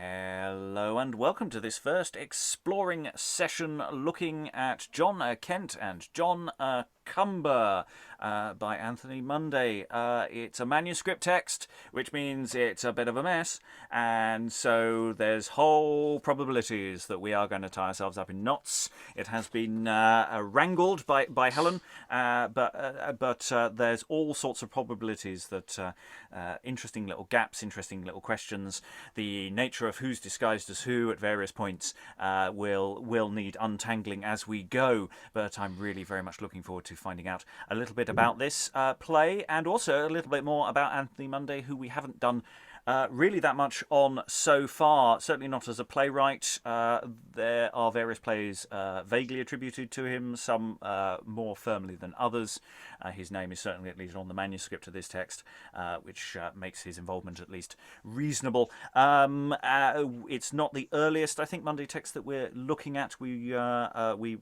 Hello and welcome to this first exploring session looking at John Kent and John Cumber by Anthony Munday. It's a manuscript text, which means it's a bit of a mess, and so there's whole probabilities that we are going to tie ourselves up in knots. It has been wrangled by Helen, but there's all sorts of probabilities that interesting little gaps, interesting little questions, the nature of who's disguised as who at various points will need untangling as we go, but I'm really very much looking forward to finding out a little bit about this play, and also a little bit more about Anthony Munday, who we haven't done really that much on so far, certainly not as a playwright. There are various plays vaguely attributed to him, some more firmly than others. His name is certainly at least on the manuscript of this text, which makes his involvement at least reasonable. It's not the earliest, I think, Munday text that we're looking at. We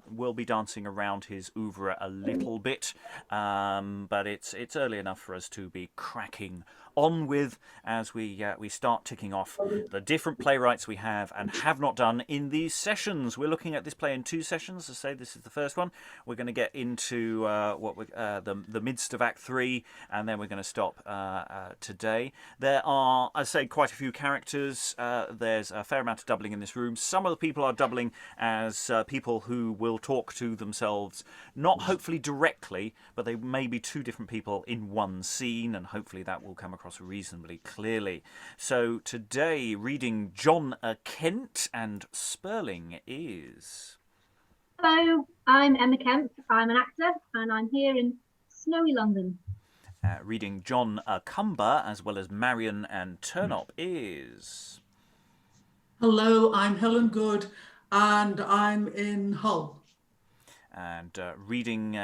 will be dancing around his oeuvre a little bit, but it's early enough for us to be cracking on with as we start ticking off the different playwrights we have and have not done in these sessions. We're looking at this play in two sessions. As I say, this is the first one. We're going to get into the midst of Act 3, and then we're going to stop today. There are, I say, quite a few characters. There's a fair amount of doubling in this room. Some of the people are doubling as people who will talk to themselves, not hopefully directly, but they may be two different people in one scene, and hopefully that will come across reasonably clearly. So today, reading John Kent and Spurling is... Hello, I'm Emma Kemp. I'm an actor, and I'm here in snowy London. Reading John Cumber, as well as Marian and Turnop, is... Hello, I'm Helen Good, and I'm in Hull. And reading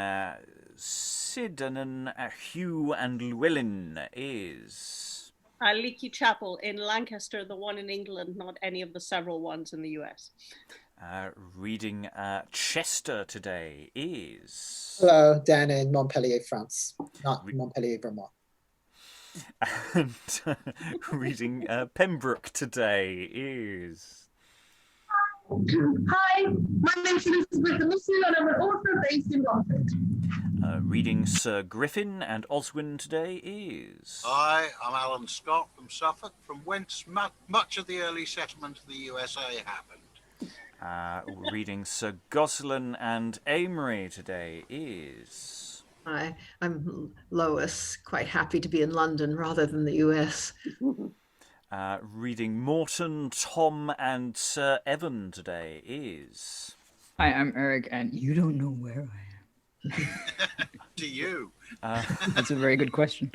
Sydanen, Hugh and Llwellyn is... Aliki, Chapple in Lancaster, the one in England, not any of the several ones in the US. Reading Chester today is... Hello, Dan in Montpellier, France, not Montpellier, Vermont. And reading Pembroke today is... Hi, my name's Elizabeth Amisu, and I'm an author based in Romford. Reading Sir Griffin and Oswen today is... Hi, I'm Alan Scott from Suffolk, from whence much of the early settlement of the USA happened. Reading Sir Gosselen and Amery today is... Hi, I'm Lois, quite happy to be in London rather than the US. Reading Morton, Tom and Sir Evan today is... Hi, I'm Eric, and you don't know where I am. To you. That's a very good question.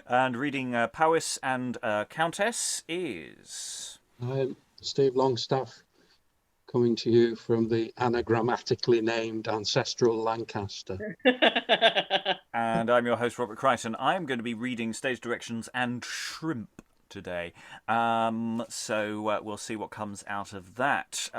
And reading Powis and Countess is... I'm Steve Longstaffe, coming to you from the anagrammatically named ancestral Lancaster. And I'm your host, Robert Crighton. I'm going to be reading stage directions and Shrimp today, so we'll see what comes out of that.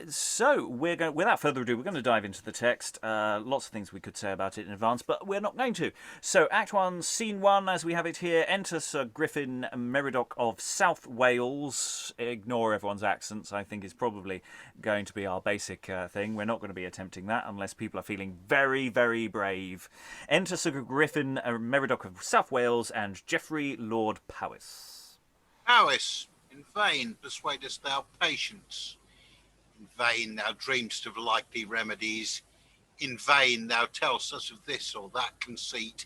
So we're going, without further ado, we're going to dive into the text. Lots of things we could say about it in advance, but we're not going to. So Act 1, Scene 1, as we have it here, enter Sir Griffin Meridoc of South Wales. Ignore everyone's accents, I think is probably going to be our basic thing. We're not going to be attempting that unless people are feeling very, very brave. Enter Sir Griffin Meridoc of South Wales and Geoffrey Lord Powis. Powis, in vain persuadest thou patience. In vain thou dreamst of likely remedies. In vain thou tellst us of this or that conceit.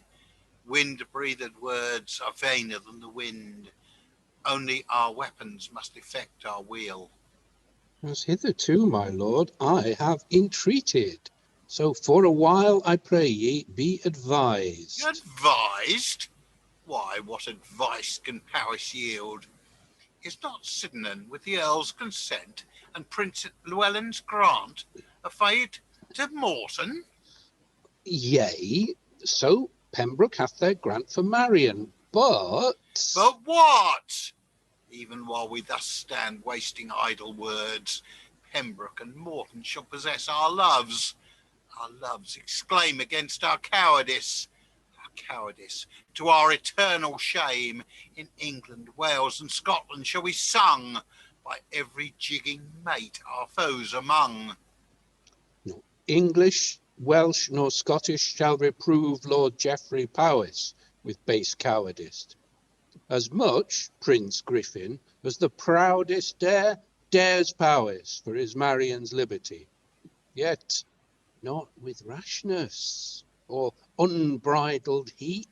Wind-breathed words are vainer than the wind. Only our weapons must effect our weal. As hitherto, my lord, I have entreated. So for a while, I pray ye, be advised. Advised? Why, what advice can Powis yield? Is not Sydanen, with the Earl's consent and Prince Llwellyn's grant, afraid to Morton? Yea, so Pembroke hath their grant for Marian, but... But what? Even while we thus stand wasting idle words, Pembroke and Morton shall possess our loves. Our loves exclaim against our cowardice. Our cowardice, to our eternal shame, in England, Wales and Scotland shall be sung by every jigging mate our foes among. No English, Welsh, nor Scottish shall reprove Lord Geoffrey Powis with base cowardice. As much, Prince Griffin, as the proudest dares Powis for his Marian's liberty, yet not with rashness or unbridled heat.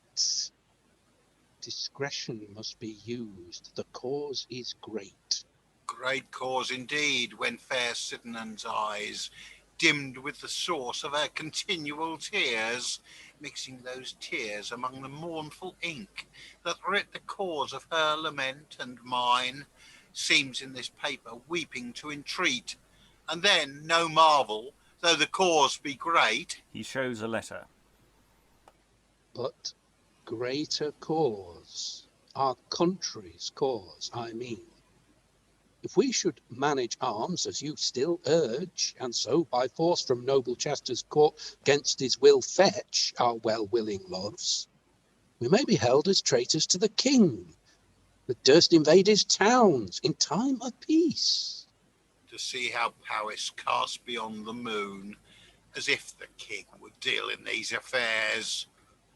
Discretion must be used, the cause is great. Great cause indeed, when fair Sydanen's eyes, dimmed with the source of her continual tears, mixing those tears among the mournful ink that writ the cause of her lament and mine, seems in this paper weeping to entreat, and then no marvel, though the cause be great. He shows a letter. But greater cause, our country's cause, I mean. If we should manage arms, as you still urge, and so by force from noble Chester's court against his will fetch our well-willing loves, we may be held as traitors to the king, that durst invade his towns in time of peace. To see how Powis cast beyond the moon, as if the king would deal in these affairs,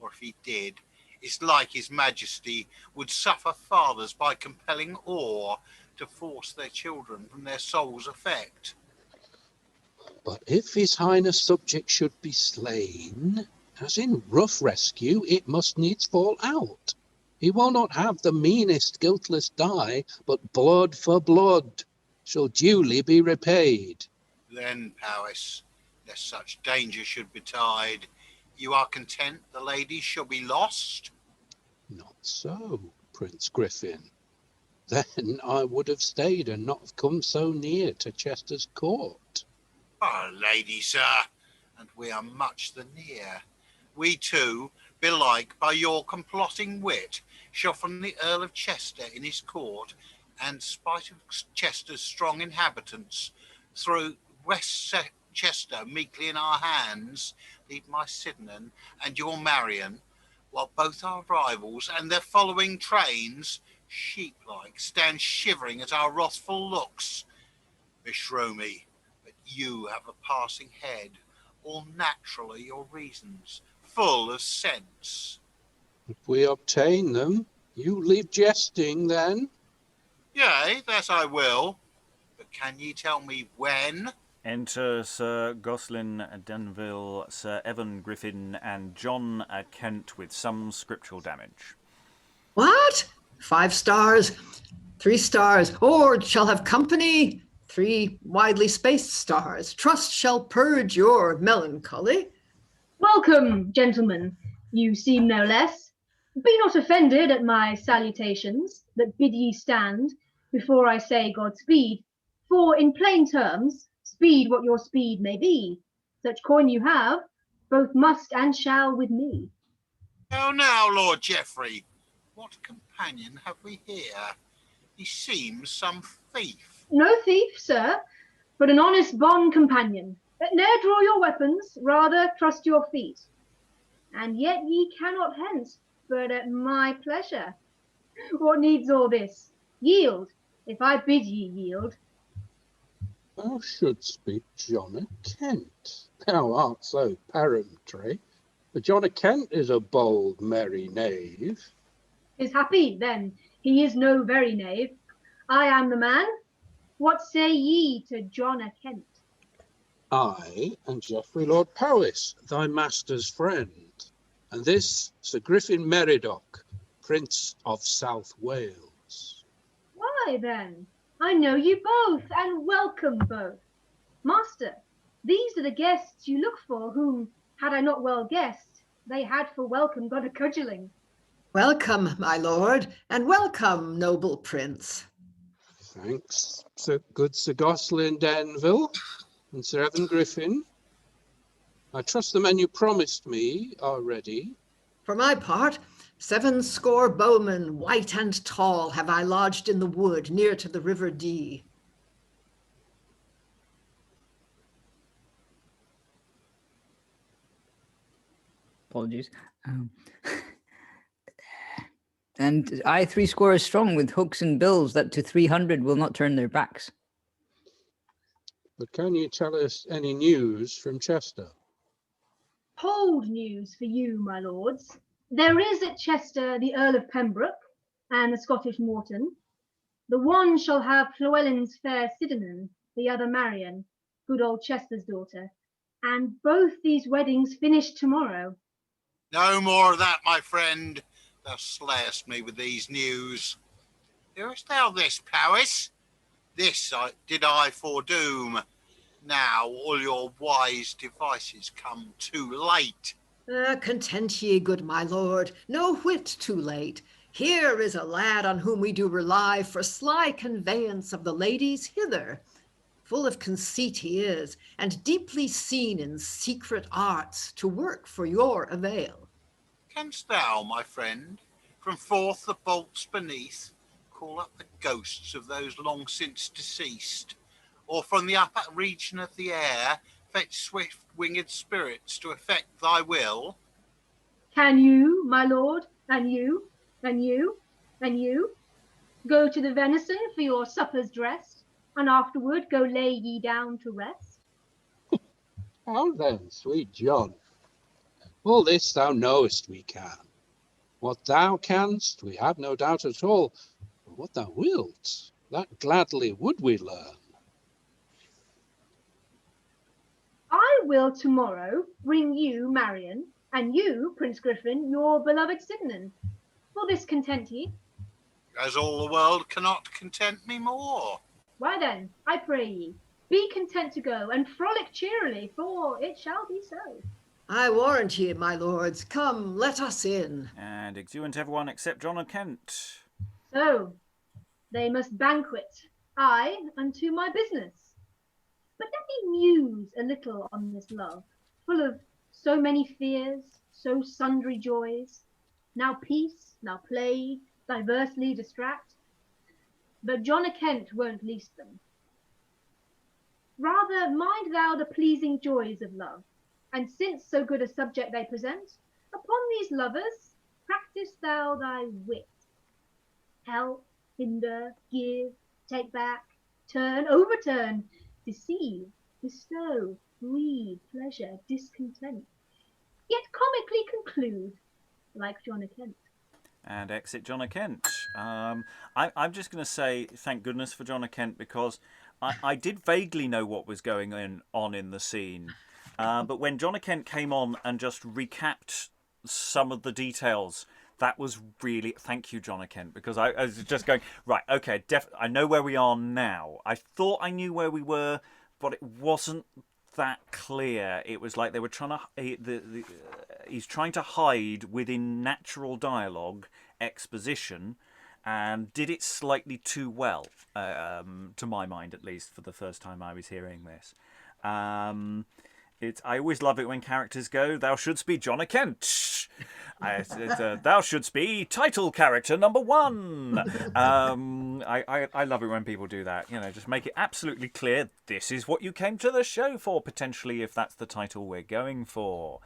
or if he did, it's like his majesty would suffer fathers by compelling awe to force their children from their soul's effect. But if his highness subject should be slain, as in rough rescue, it must needs fall out. He will not have the meanest guiltless die, but blood for blood shall duly be repaid. Then, Powis, lest such danger should betide, you are content the lady shall be lost? Not so, Prince Griffin. Then I would have stayed and not have come so near to Chester's court. Our lady, sir, and we are much the near. We too, belike by your complotting wit, shall from the Earl of Chester in his court, and spite of Chester's strong inhabitants, through West Chester meekly in our hands, lead my Sydanen and your Marian, while both our rivals and their following trains, sheep-like, stand shivering at our wrathful looks. Beshrew me, but you have a passing head, all natural are your reasons, full of sense. If we obtain them, you leave jesting then? Yea, that I will, but can ye tell me when? Enter Sir Gosselen Denville, Sir Evan Griffin, and John Kent with some scriptural damage. What? 5 stars, 3 stars. Ord shall have company, 3 widely spaced stars. Trust shall purge your melancholy. Welcome, gentlemen. You seem no less. Be not offended at my salutations, that bid ye stand before I say Godspeed. For in plain terms, speed what your speed may be. Such coin you have, both must and shall with me. Oh, now, Lord Geoffrey, what companion have we here? He seems some thief. No thief, sir, but an honest bond companion. Ne'er draw your weapons, rather trust your feet. And yet ye cannot hence, but at my pleasure. What needs all this? Yield, if I bid ye yield. Thou shouldst be John of Kent. Thou art so peremptory. But John of Kent is a bold, merry knave. Is happy, then, he is no very knave. I am the man. What say ye to John of Kent? I am Geoffrey Lord Powis, thy master's friend, and this Sir Griffin Meridoc, Prince of South Wales. Why, then, I know you both, and welcome both. Master, these are the guests you look for, whom, had I not well guessed, they had for welcome got a cudgelling. Welcome, my lord, and welcome, noble prince. Thanks, good Sir Gosselen Denville and Sir Evan Griffin. I trust the men you promised me are ready. For my part, 70 bowmen, white and tall, have I lodged in the wood near to the River Dee. Apologies. And I 3 strong with hooks and bills that to 300 will not turn their backs. But can you tell us any news from Chester? Cold news for you, my lords. There is at Chester the Earl of Pembroke and the Scottish Morton. The one shall have Llwellyn's fair Sydanen, the other Marian, good old Chester's daughter, and both these weddings finish tomorrow. No more of that, my friend. Thou slayest me with these news. Hearest thou this, Powis? This did I foredoom. Now all your wise devices come too late. Content ye, good my lord, no whit too late. Here is a lad on whom we do rely for sly conveyance of the ladies hither. Full of conceit he is, and deeply seen in secret arts to work for your avail. Canst thou, my friend, from forth the bolts beneath, call up the ghosts of those long since deceased, or from the upper region of the air fetch swift-winged spirits to effect thy will? Can you, my lord, and you, and you, and you, go to the venison for your suppers dressed, and afterward go lay ye down to rest? How then, sweet John? All this thou knowest we can. What thou canst, we have no doubt at all. But what thou wilt, that gladly would we learn. I will tomorrow bring you Marian, and you, Prince Griffin, your beloved Sydanen. Will this content ye? As all the world cannot content me more. Why then, I pray ye, be content to go, and frolic cheerily, for it shall be so. I warrant ye, my lords, come, let us in. And exeunt everyone except John and Kent. So, they must banquet, I unto my business. But let me muse a little on this love, full of so many fears, so sundry joys, now peace, now plague, diversely distract. But John a Kent won't least them. Rather mind thou the pleasing joys of love, and since so good a subject they present, upon these lovers practice thou thy wit. Help, hinder, give, take back, turn, overturn, deceive, bestow, breed, pleasure, discontent, yet comically conclude, like John a Kent. And exit John a Kent. I'm just going to say thank goodness for John a Kent, because I did vaguely know what was going on in the scene. But when John a Kent came on and just recapped some of the details, that was really... Thank you, John a Kent, because I was just going, right, okay, I know where we are now. I thought I knew where we were, but it wasn't that clear. It was like they were trying to... He's trying to hide within natural dialogue, exposition, and did it slightly too well, to my mind at least, for the first time I was hearing this. I always love it when characters go, thou shouldst be John a Kent. Thou shouldst be title character number 1. I love it when people do that. You know, just make it absolutely clear this is what you came to the show for, potentially, if that's the title we're going for.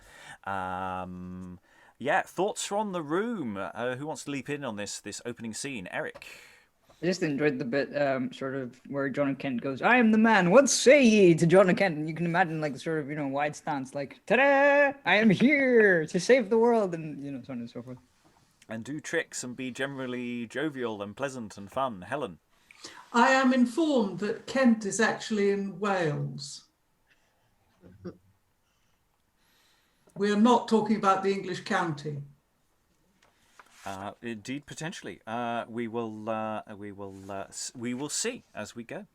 Yeah, thoughts from the room. Who wants to leap in on this opening scene? Eric. I just enjoyed the bit sort of where John and Kent goes, I am the man, what say ye, to John and Kent. And you can imagine like sort of, wide stance, like, ta-da, I am here to save the world, and, so on and so forth. And do tricks and be generally jovial and pleasant and fun. Helen. I am informed that Kent is actually in Wales. We are not talking about the English county. Indeed, potentially. We will see as we go.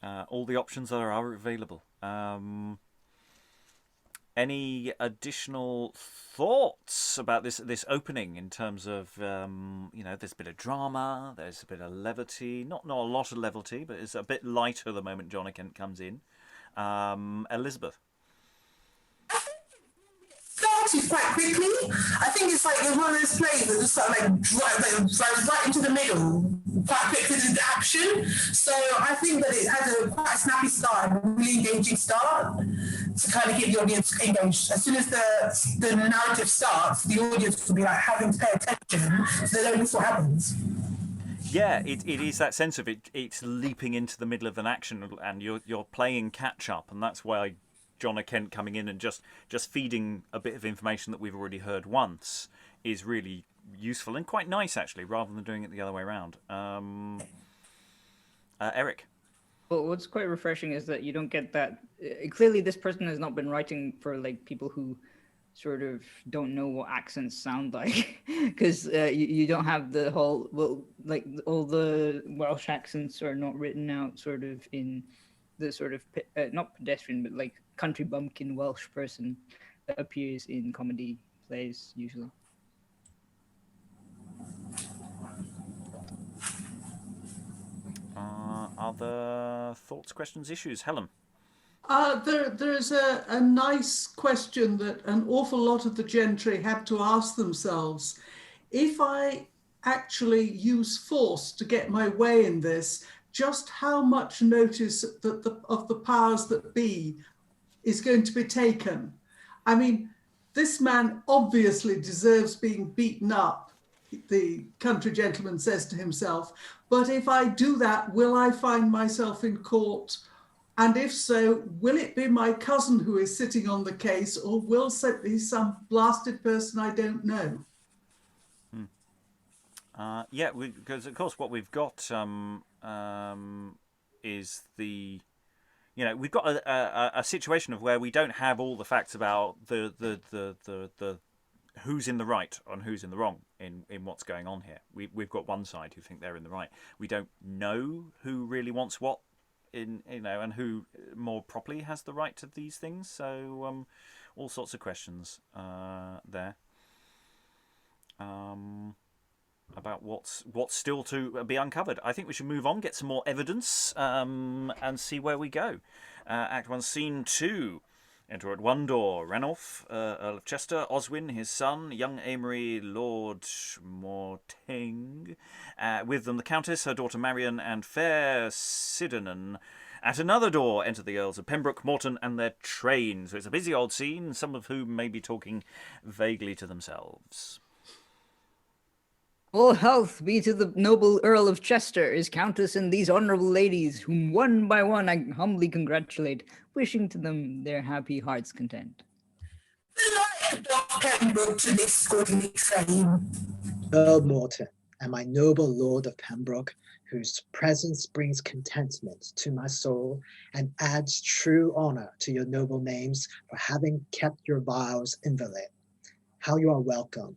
All the options that are available. Any additional thoughts about this opening in terms of there's a bit of drama, there's a bit of levity, not a lot of levity, but it's a bit lighter the moment John Kent comes in. Elizabeth. Started quite quickly. I think it's like one of those plays that just sort of drives right into the middle quite quick with the action. So I think that it has a quite a snappy start, a really engaging start to kind of get the audience engaged. As soon as the narrative starts, the audience will be like having to pay attention so they don't miss what happens. Yeah, it is that sense of it. It's leaping into the middle of an action, and you're playing catch up, and that's why John or Kent coming in and just feeding a bit of information that we've already heard once is really useful and quite nice, actually, rather than doing it the other way around. Eric. Well, what's quite refreshing is that you don't get that. Clearly, this person has not been writing for like people who sort of don't know what accents sound like, because you don't have the whole, well, like all the Welsh accents are not written out sort of in the sort of not pedestrian but like country bumpkin Welsh person that appears in comedy plays usually. Other thoughts, questions, issues? Helen? There's a nice question that an awful lot of the gentry had to ask themselves. If I actually use force to get my way in this, just how much notice that of the powers that be is going to be taken? I mean, this man obviously deserves being beaten up, the country gentleman says to himself. But if I do that, will I find myself in court? And if so, will it be my cousin who is sitting on the case, or will it be some blasted person I don't know? Yeah, because of course what we've got is the, we've got a situation of where we don't have all the facts about the who's in the right and who's in the wrong in what's going on here. We've got one side who think they're in the right. We don't know who really wants what and who more properly has the right to these things. So all sorts of questions there about what's still to be uncovered. I think we should move on, get some more evidence, and see where we go. Act 1, Scene 2. Enter at one door Ranulph, Earl of Chester, Oswen, his son, young Amery, Lord Morting, with them the Countess, her daughter Marian, and fair Sydanen. At another door enter the Earls of Pembroke, Morton, and their train. So it's a busy old scene, some of whom may be talking vaguely to themselves. All health be to the noble Earl of Chester, his Countess, and these honourable ladies, whom one by one I humbly congratulate, wishing to them their happy heart's content. Delighted of Pembroke to this goodly train. Earl Morton, and my noble Lord of Pembroke, whose presence brings contentment to my soul and adds true honour to your noble names for having kept your vows inviolate. How you are welcome.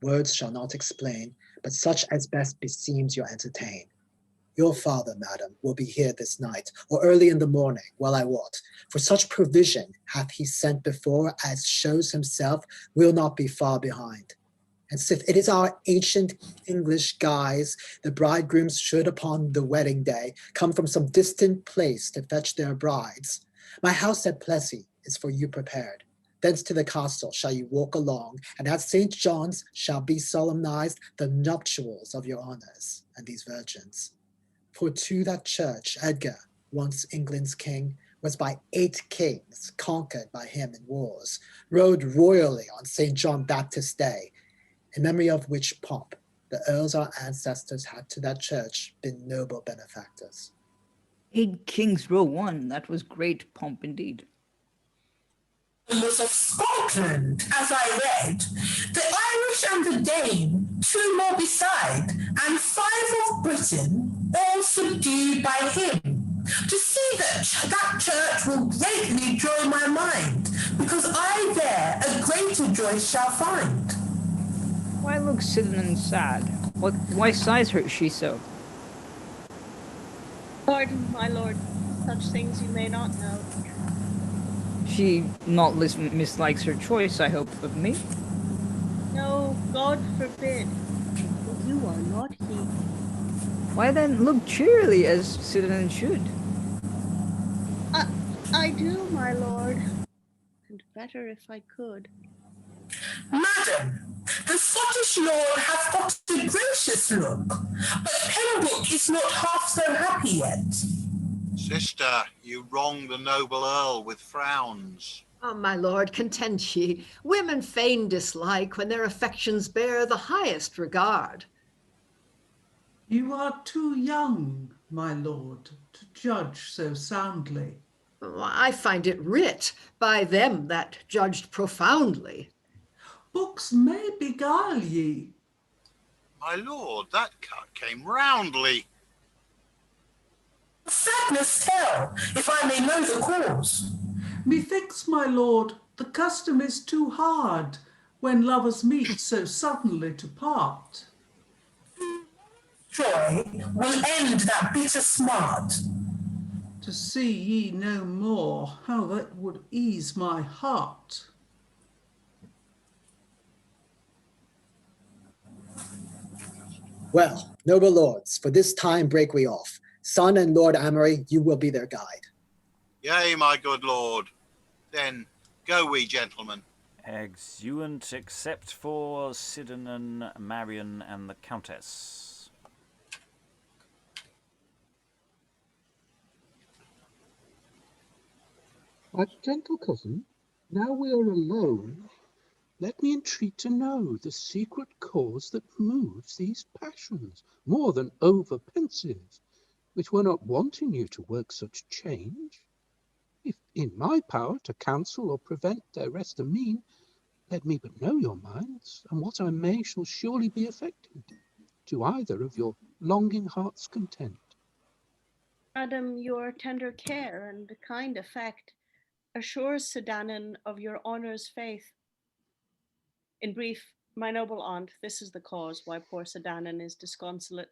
Words shall not explain, but such as best beseems your entertain. Your father, madam, will be here this night, or early in the morning, well I wot, for such provision hath he sent before as shows himself will not be far behind. And sith it is our ancient English guise, the bridegrooms should upon the wedding day come from some distant place to fetch their brides. My house at Plessy is for you prepared. Thence to the castle shall you walk along, and at St. John's shall be solemnized the nuptials of your honours and these virgins. For to that church Edgar, once England's king, was by 8 kings conquered by him in wars, rode royally on St. John Baptist's day, in memory of which pomp the earls our ancestors had to that church been noble benefactors. 8 kings row one, that was great pomp indeed. Was of Scotland, as I read, the Irish and the Dane, 2 more beside, and 5 of Britain, all subdued by him. To see that church will greatly joy my mind, because I there a greater joy shall find. Why looks Sydanen sad? Why sighs she so? Pardon, my lord, such things you may not know. She not mislikes her choice, I hope, of me? No, God forbid. But you are not he. Why then look cheerily as Sydanen should? I do, my lord. And better if I could. Madam, the Scottish lord hath got a gracious look, but Pembroke is not half so happy yet. Sister, you wrong the noble earl with frowns. Oh, my lord, content ye. Women feign dislike when their affections bear the highest regard. You are too young, my lord, to judge so soundly. I find it writ by them that judged profoundly. Books may beguile ye. My lord, that cut came roundly. Sadness tell, if I may know the cause. Methinks, my lord, the custom is too hard when lovers meet so suddenly to part. Joy will end that bitter smart. To see ye no more, how that would ease my heart. Well, noble lords, for this time break we off. Son and Lord Amery, you will be their guide. Yea, my good lord. Then go we, gentlemen. Exeunt except for Sydanen, Marian, and the Countess. My gentle cousin, now we are alone, let me entreat to know the secret cause that moves these passions, more than over-pensive, which were not wanting you to work such change. If in my power to counsel or prevent their rest and mean, let me but know your minds, and what I may shall surely be effected, to either of your longing heart's content. Madam, your tender care and kind effect assures Sydanen of your honour's faith. In brief, my noble aunt, this is the cause why poor Sydanen is disconsolate,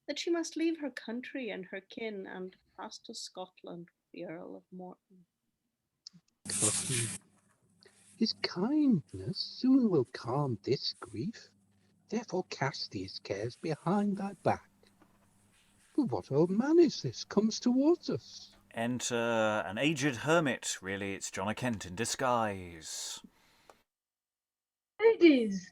that she must leave her country and her kin and pass to Scotland with the Earl of Morton. Cousin, his kindness soon will calm this grief, therefore cast these cares behind thy back. But what old man is this comes towards us? Enter an aged hermit. Really, it's John a Kent in disguise. Ladies,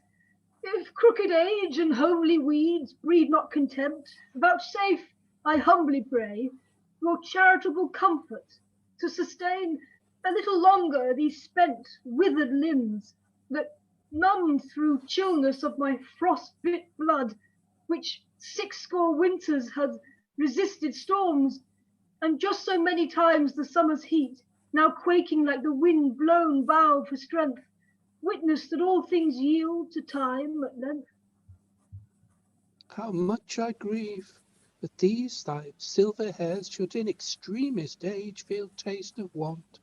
if crooked age and homely weeds breed not contempt, vouchsafe, I humbly pray, your charitable comfort to sustain a little longer these spent, withered limbs, that, numbed through chillness of my frost-bit blood, which 60 winters had resisted storms, and just so many times the summer's heat, now quaking like the wind-blown bough for strength, witness that all things yield to time at length. How much I grieve that these thy silver hairs should in extremest age feel taste of want,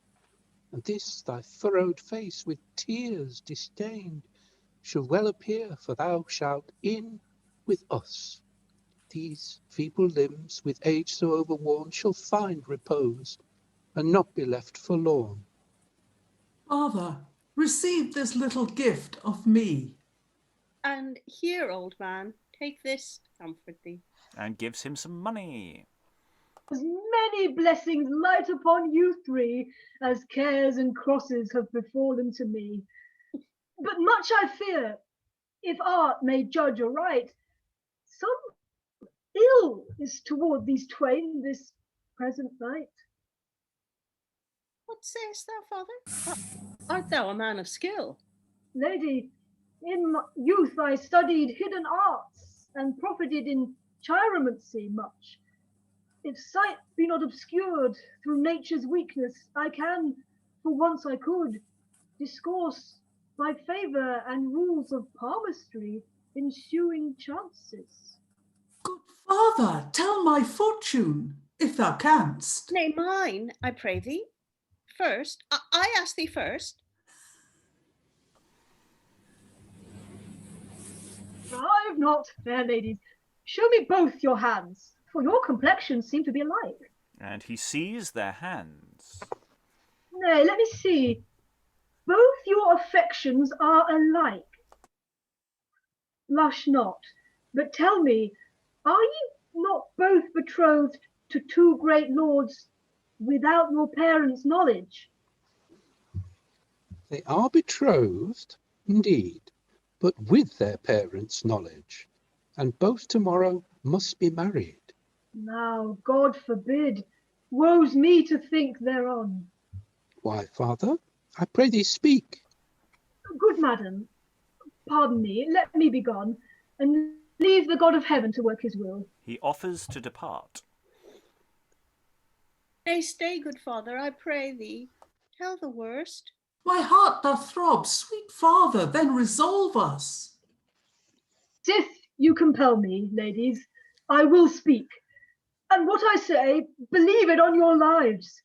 and this thy furrowed face with tears distained shall well appear, for thou shalt in with us. These feeble limbs, with age so overworn, shall find repose, and not be left forlorn. Father, receive this little gift of me. And here, old man, take this to comfort thee. And gives him some money. As many blessings light upon you three as cares and crosses have befallen to me. But much I fear, if art may judge aright, some ill is toward these twain this present night. What sayest thou, father? Art thou a man of skill? Lady, in my youth I studied hidden arts and profited in chiromancy much. If sight be not obscured through nature's weakness, I can, for once I could, discourse by favour and rules of palmistry ensuing chances. Good father, tell my fortune, if thou canst. Nay, mine, I pray thee. First, I ask thee first. Strive not, fair ladies. Show me both your hands, for your complexions seem to be alike. And he sees their hands. Nay, let me see. Both your affections are alike. Blush not, but tell me, are ye not both betrothed to two great lords without your parents' knowledge? They are betrothed, indeed, but with their parents' knowledge, and both tomorrow must be married. Now, God forbid. woe's me to think thereon. Why, father, I pray thee speak. Good madam, pardon me, let me be gone, and leave the God of heaven to work his will. He offers to depart. Nay, stay, good father, I pray thee. Tell the worst. My heart doth throb, sweet father, then resolve us. Sith you compel me, ladies, I will speak, and what I say, believe it on your lives.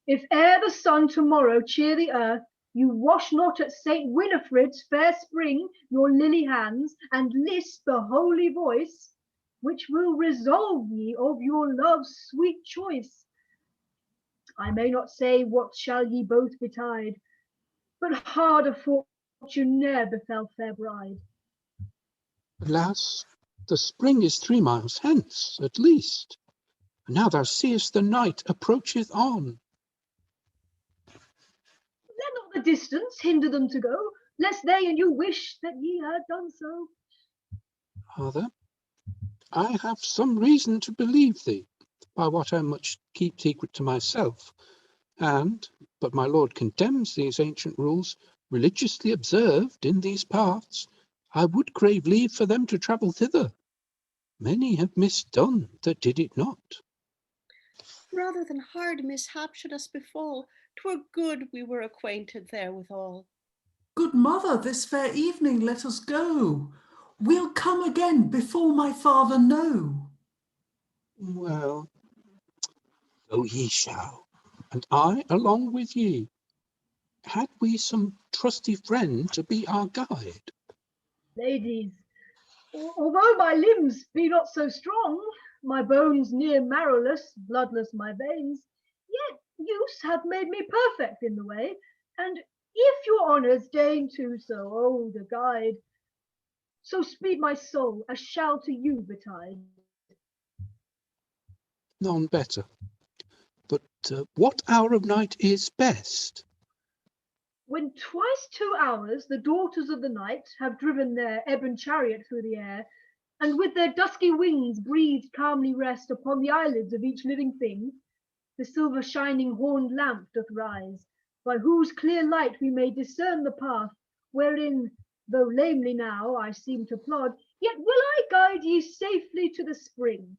If ere the sun tomorrow cheer the earth, you wash not at Saint Winifred's fair spring your lily hands, and list the holy voice, which will resolve ye of your love's sweet choice. I may not say what shall ye both betide, but harder fortune ne'er befell fair bride. Alas, the spring is 3 miles hence, at least, and now thou seest the night approacheth on. Let not the distance hinder them to go, lest they and you wish that ye had done so. Father, I have some reason to believe thee, by what I much keep secret to myself, but my lord condemns these ancient rules religiously observed in these parts. I would crave leave for them to travel thither. Many have misdone that did it not. Rather than hard mishap should us befall, 'twere good we were acquainted therewithal. Good mother, this fair evening let us go. We'll come again before my father know. Well, go ye shall, and I along with ye. Had we some trusty friend to be our guide? Ladies, although my limbs be not so strong, my bones near marrowless, bloodless my veins, yet use hath made me perfect in the way, and if your honours deign to so old a guide, so speed my soul as shall to you betide. None better. But what hour of night is best? When twice 2 hours the daughters of the night have driven their ebon chariot through the air, and with their dusky wings breathed calmly rest upon the eyelids of each living thing, the silver shining horned lamp doth rise, by whose clear light we may discern the path, wherein, though lamely now I seem to plod, yet will I guide ye safely to the spring,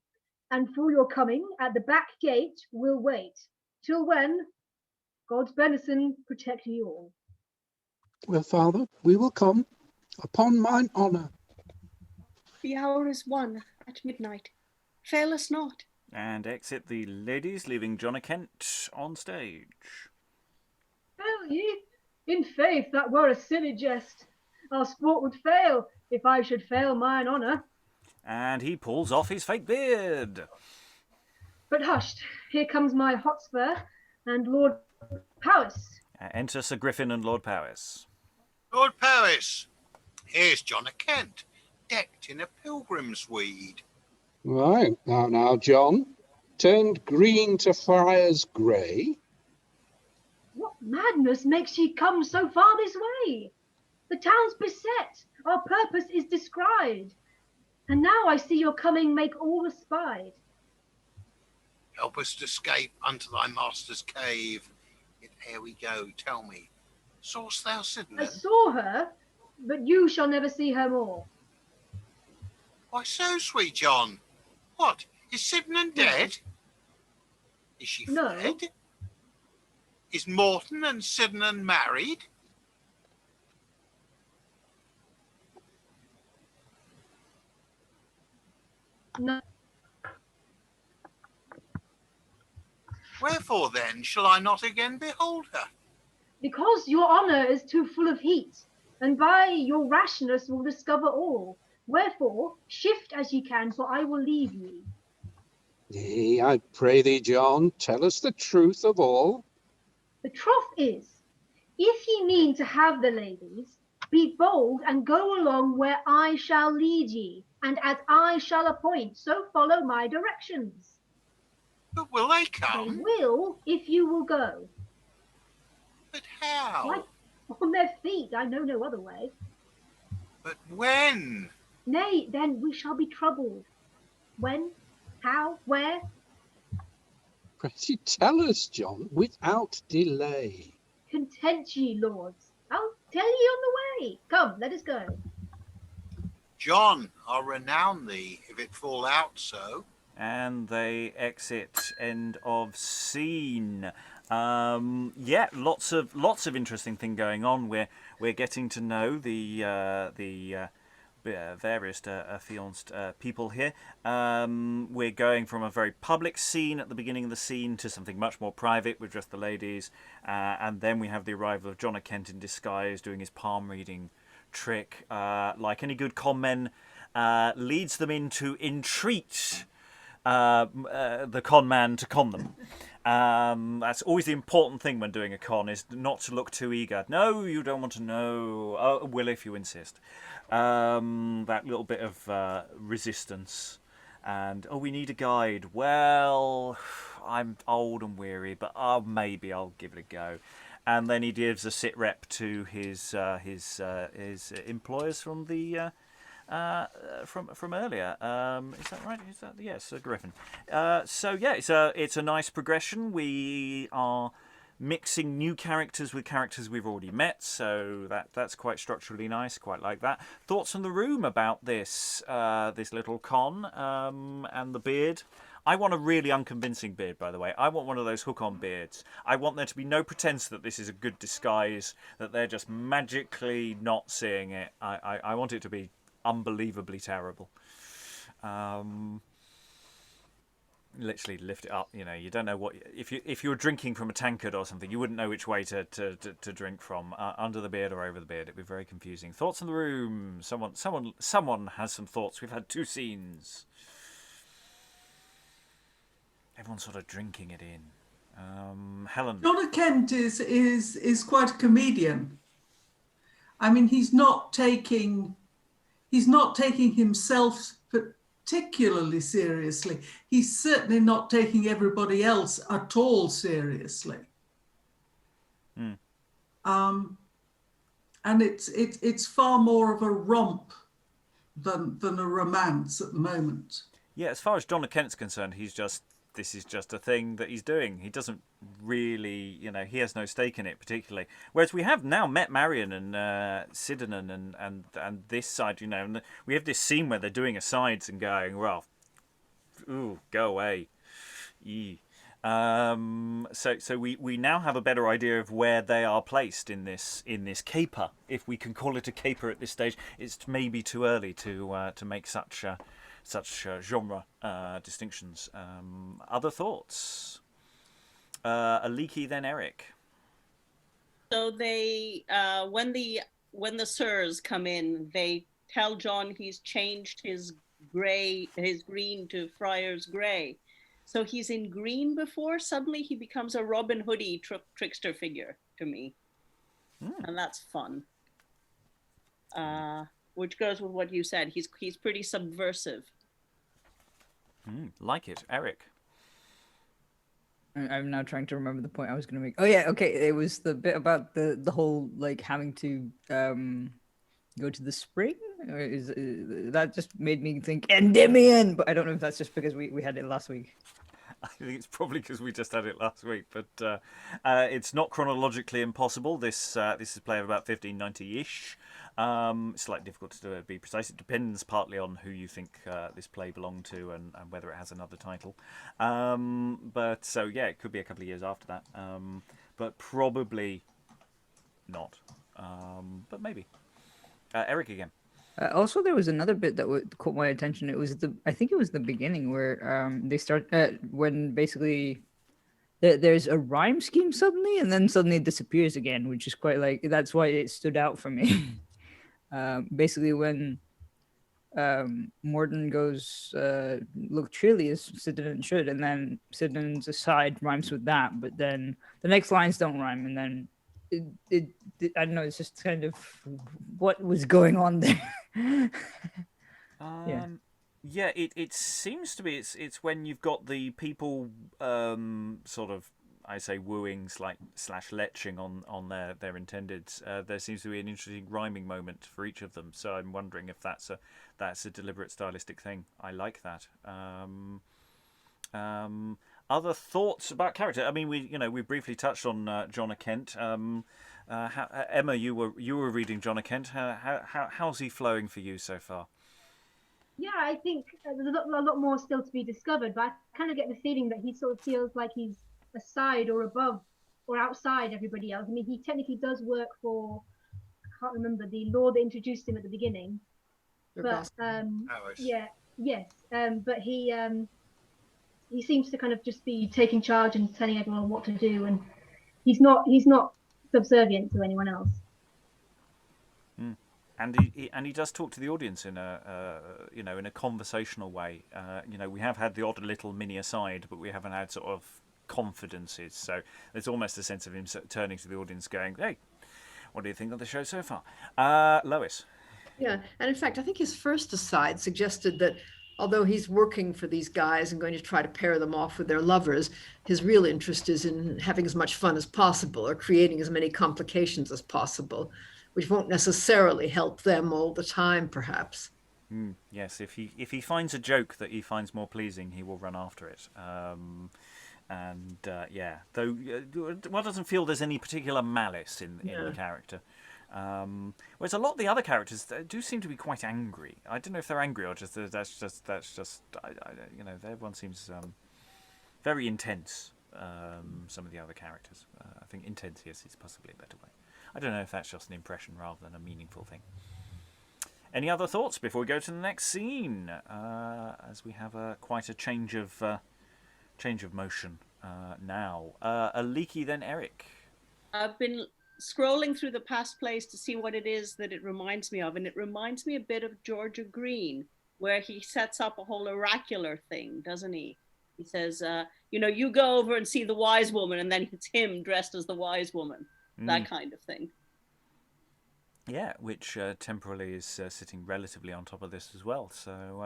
and for your coming at the back gate will wait, till when, God's benison protect ye all. Well, father, we will come, upon mine honour. The hour is 1 at midnight. Fail us not. And exit the ladies, leaving John a Kent on stage. Fail ye? In faith, that were a silly jest. Our sport would fail, if I should fail mine honour. And he pulls off his fake beard. But hushed, here comes my Hotspur and Lord Powis. Enter Sir Griffin and Lord Powis. Lord Powis, here's John a Kent, decked in a pilgrim's weed. Right, now, John, turned green to friar's grey. What madness makes ye come so far this way? The town's beset, our purpose is descried, and now I see your coming make all espied. Help us to escape unto thy master's cave. Yet ere we go, tell me, saw'st thou Sydanen? I saw her, but you shall never see her more. Why so, sweet John? What, is Sydanen dead? Is she No. fled? Is Morton and Sydanen married? No. Wherefore then shall I not again behold her? Because your honour is too full of heat, and by your rashness will discover all. Wherefore, shift as ye can, for I will leave ye. Nay, I pray thee, John, tell us the truth of all. The troth is, if ye mean to have the ladies, be bold and go along where I shall lead ye, and as I shall appoint, so follow my directions. But will they They come? will, if you will go. But how? Why, on their feet, I know no other way. But when? Nay, then we shall be troubled. When? How? Where? Pray tell us, John, without delay. Content ye, lords. I'll tell ye on the way. Come, let us go. John, I'll renown thee if it fall out so. And they exit. End of scene. Yeah, lots of interesting thing going on. We're getting to know the various affianced people here. We're going from a very public scene at the beginning of the scene to something much more private with just the ladies, and then we have the arrival of John a Kent in disguise doing his palm reading trick. Like any good con men, leads them in to entreat the con man to con them. That's always the important thing when doing a con, is not to look too eager. No, you don't want to know. Oh, will if you insist. That little bit of resistance. And, oh, we need a guide. Well, I'm old and weary, but maybe I'll give it a go. And then he gives a sit rep to his employers from the from earlier. Is that right? Is that yes, Griffin. So yeah, it's a nice progression. We are mixing new characters with characters we've already met, so that's quite structurally nice. Quite like that. Thoughts from the room about this this little con and the beard. I want a really unconvincing beard, by the way. I want one of those hook-on beards. I want there to be no pretense that this is a good disguise, that they're just magically not seeing it. I want it to be unbelievably terrible. Literally lift it up. You know, you don't know what if you were drinking from a tankard or something, you wouldn't know which way to drink from, under the beard or over the beard. It'd be very confusing. Thoughts in the room. Someone has some thoughts. We've had 2 scenes. Everyone's sort of drinking it in. Helen. John Kent is quite a comedian. I mean, he's not taking himself particularly seriously. He's certainly not taking everybody else at all seriously. And it's far more of a romp than a romance at the moment. Yeah, as far as John Kent's concerned, this is just a thing that he's doing. He doesn't really, he has no stake in it particularly. Whereas we have now met Marian and Sydanen and this side, and we have this scene where they're doing asides and going, well, ooh, go away. Yee. So we now have a better idea of where they are placed in this caper, if we can call it a caper at this stage. It's maybe too early to make such genre distinctions. Other thoughts? Aliki, then Eric. So they, when the sirs come in, they tell John he's changed his green to Friar's grey. So he's in green before. Suddenly he becomes a Robin Hoodie trickster figure to me, and that's fun. Which goes with what you said. He's pretty subversive. Like it, Eric. I'm now trying to remember the point I was going to make. Oh yeah, okay. It was the bit about the whole like having to go to the spring. Or that just made me think Endymion, but I don't know if that's just because we had it last week. I think it's probably because we just had it last week, but it's not chronologically impossible. This is a play of about 1590-ish. It's slightly difficult to be precise. It depends partly on who you think this play belonged to and whether it has another title. But so yeah, it could be a couple of years after that, but probably not. But maybe. Eric again. Also, there was another bit that caught my attention. It was I think it was the beginning where they start when basically there's a rhyme scheme suddenly, and then suddenly it disappears again, which is quite like that's why it stood out for me. Basically, when Morton goes look truly as Sydanen should, and then Sydanen's aside rhymes with that, but then the next lines don't rhyme, and then it I don't know. It's just kind of what was going on there. Yeah, it seems to be it's when you've got the people sort of, I say, wooing slash leching on their intendeds. There seems to be an interesting rhyming moment for each of them. So I'm wondering if that's a deliberate stylistic thing. I like that. other thoughts about character? I mean, we briefly touched on John of Kent. Emma, you were reading John of Kent. How's he flowing for you so far? Yeah, I think there's a lot more still to be discovered, but I kind of get the feeling that he sort of feels like he's aside or above or outside everybody else. I mean, he technically does work for, I can't remember the law that introduced him at the beginning, but but he seems to kind of just be taking charge and telling everyone what to do, and he's not subservient to anyone else. And he does talk to the audience in a conversational way. We have had the odd little mini aside, but we haven't had sort of confidences. So there's almost a sense of him turning to the audience, going, "Hey, what do you think of the show so far?" Lois. Yeah, and in fact, I think his first aside suggested that although he's working for these guys and going to try to pair them off with their lovers, his real interest is in having as much fun as possible or creating as many complications as possible, which won't necessarily help them all the time, perhaps. Yes, if he finds a joke that he finds more pleasing, he will run after it. Though one doesn't feel there's any particular malice in the character. Whereas a lot of the other characters do seem to be quite angry. I don't know if they're angry or just everyone seems very intense. Some of the other characters, I think intense is possibly a better way. I don't know if that's just an impression rather than a meaningful thing. Any other thoughts before we go to the next scene? As we have quite a change of motion now. Aliki, then Eric. I've been scrolling through the past plays to see what it is that it reminds me of, and it reminds me a bit of Georgia Green, where he sets up a whole oracular thing, doesn't he? He says, you go over and see the wise woman, and then it's him dressed as the wise woman. That kind of thing. Yeah, which temporally is sitting relatively on top of this as well. So,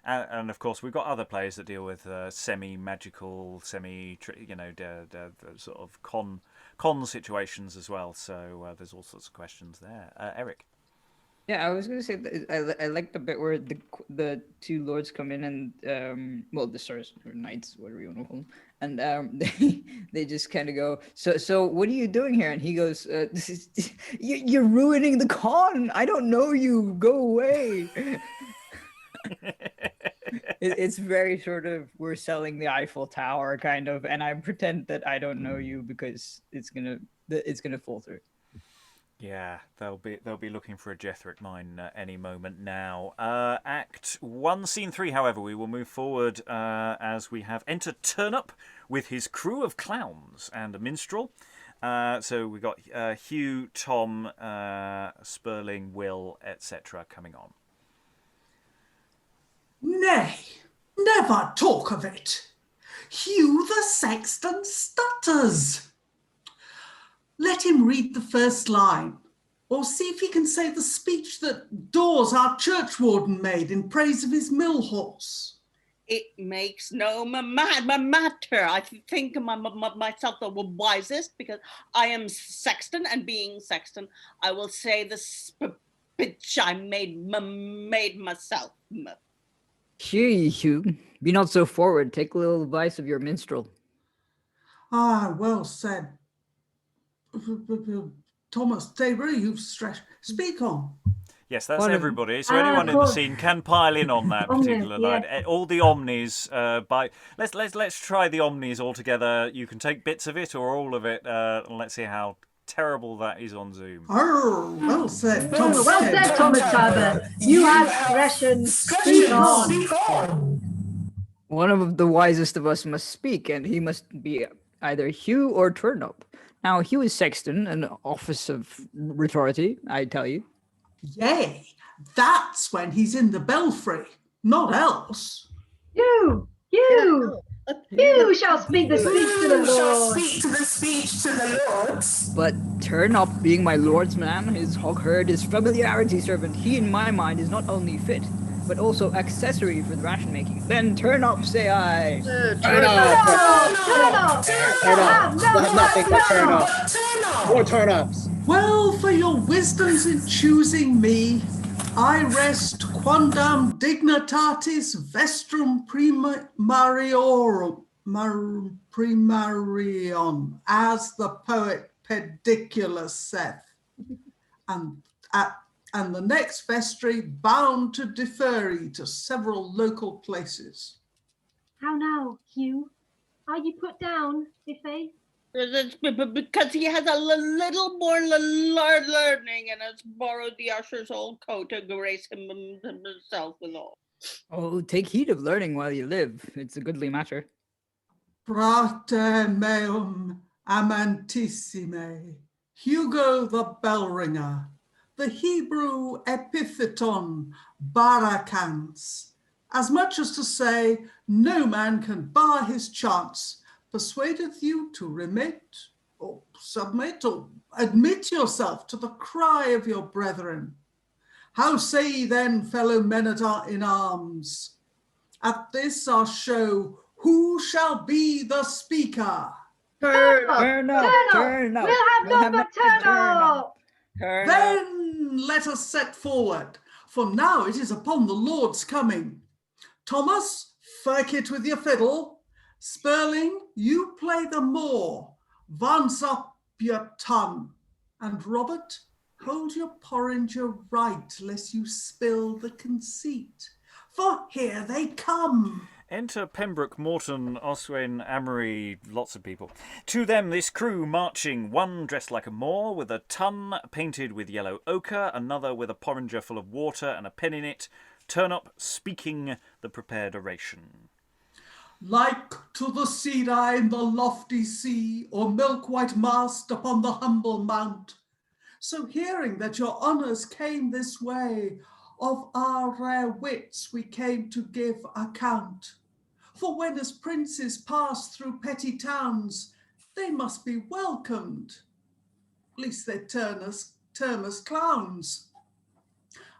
and of course, we've got other plays that deal with semi-magical, the sort of con situations as well. So there's all sorts of questions there. Eric? Yeah, I was going to say that I like the bit where the two lords come in and, the sirs, or knights, whatever you want to call them, and they just kind of go, so what are you doing here? And he goes, you're ruining the con. I don't know you. Go away. It's very sort of, we're selling the Eiffel Tower kind of, and I pretend that I don't know you because it's gonna fall through. Yeah, they'll be looking for a Jethric mine any moment now. Act 1, Scene 3, however, we will move forward as we have entered Turnop with his crew of clowns and a minstrel. So we've got Hugh, Tom, Spurling, Will, etc. coming on. Nay, never talk of it. Hugh the sexton stutters. Let him read the first line, or see if he can say the speech that Dawes, our churchwarden, made in praise of his mill horse. It makes no matter. I think myself the wisest, because I am sexton, and being sexton, I will say the speech I made myself. Hugh, be not so forward. Take a little advice of your minstrel. Ah, well said. Thomas Tabor, you've stretched. Speak on. Yes, that's everybody. So anyone in the scene can pile in on that particular line. All the omnis. Let's try the omnis all together. You can take bits of it or all of it. And let's see how terrible that is on Zoom. Oh, well said, Thomas. Well said, Thomas Tabor. You have discretion. Speak on. One of the wisest of us must speak, and he must be either Hugh or Turnop. Now, Hugh is sexton, an office of authority, I tell you. Yea, that's when he's in the belfry, not else. You shall speak the speech to the lords. But Turnop, being my lord's man, his hog-herd, his familiarity servant, he in my mind is not only fit, but also accessory for the ration making. Then turn up, say I. Turn up. More turn ups. Well, for your wisdoms in choosing me, I rest quondam dignitatis vestrum primarion, as the poet Pediculus saith, and the next vestry bound to defer to several local places. How now, Hugh? Are you put down, i'faith? That's because he has a little more learning and has borrowed the usher's old coat to grace himself withal. Oh, take heed of learning while you live. It's a goodly matter. Prater meum amantissime, Hugo the bell ringer, the Hebrew epitheton barakans, as much as to say, no man can bar his chance, persuadeth you to remit or submit or admit yourself to the cry of your brethren. How say ye then, fellow men in arms? At this our show, who shall be the speaker? Turn up. We'll have number Turnop. Then let us set forward, for now it is upon the Lord's coming. Thomas, firk it with your fiddle. Spurling, you play the Moor, vance up your tongue, and Robert, hold your porringer right, lest you spill the conceit, for here they come. Enter Pembroke, Morton, Oswen, Amery, lots of people. To them this crew marching, one dressed like a Moor, with a tun painted with yellow ochre, another with a porringer full of water and a pen in it, Turnop speaking the prepared oration. Like to the cedar in the lofty sea, or milk-white mast upon the humble mount. So hearing that your honours came this way, of our rare wits we came to give account. For when as princes pass through petty towns, they must be welcomed, least they term us clowns.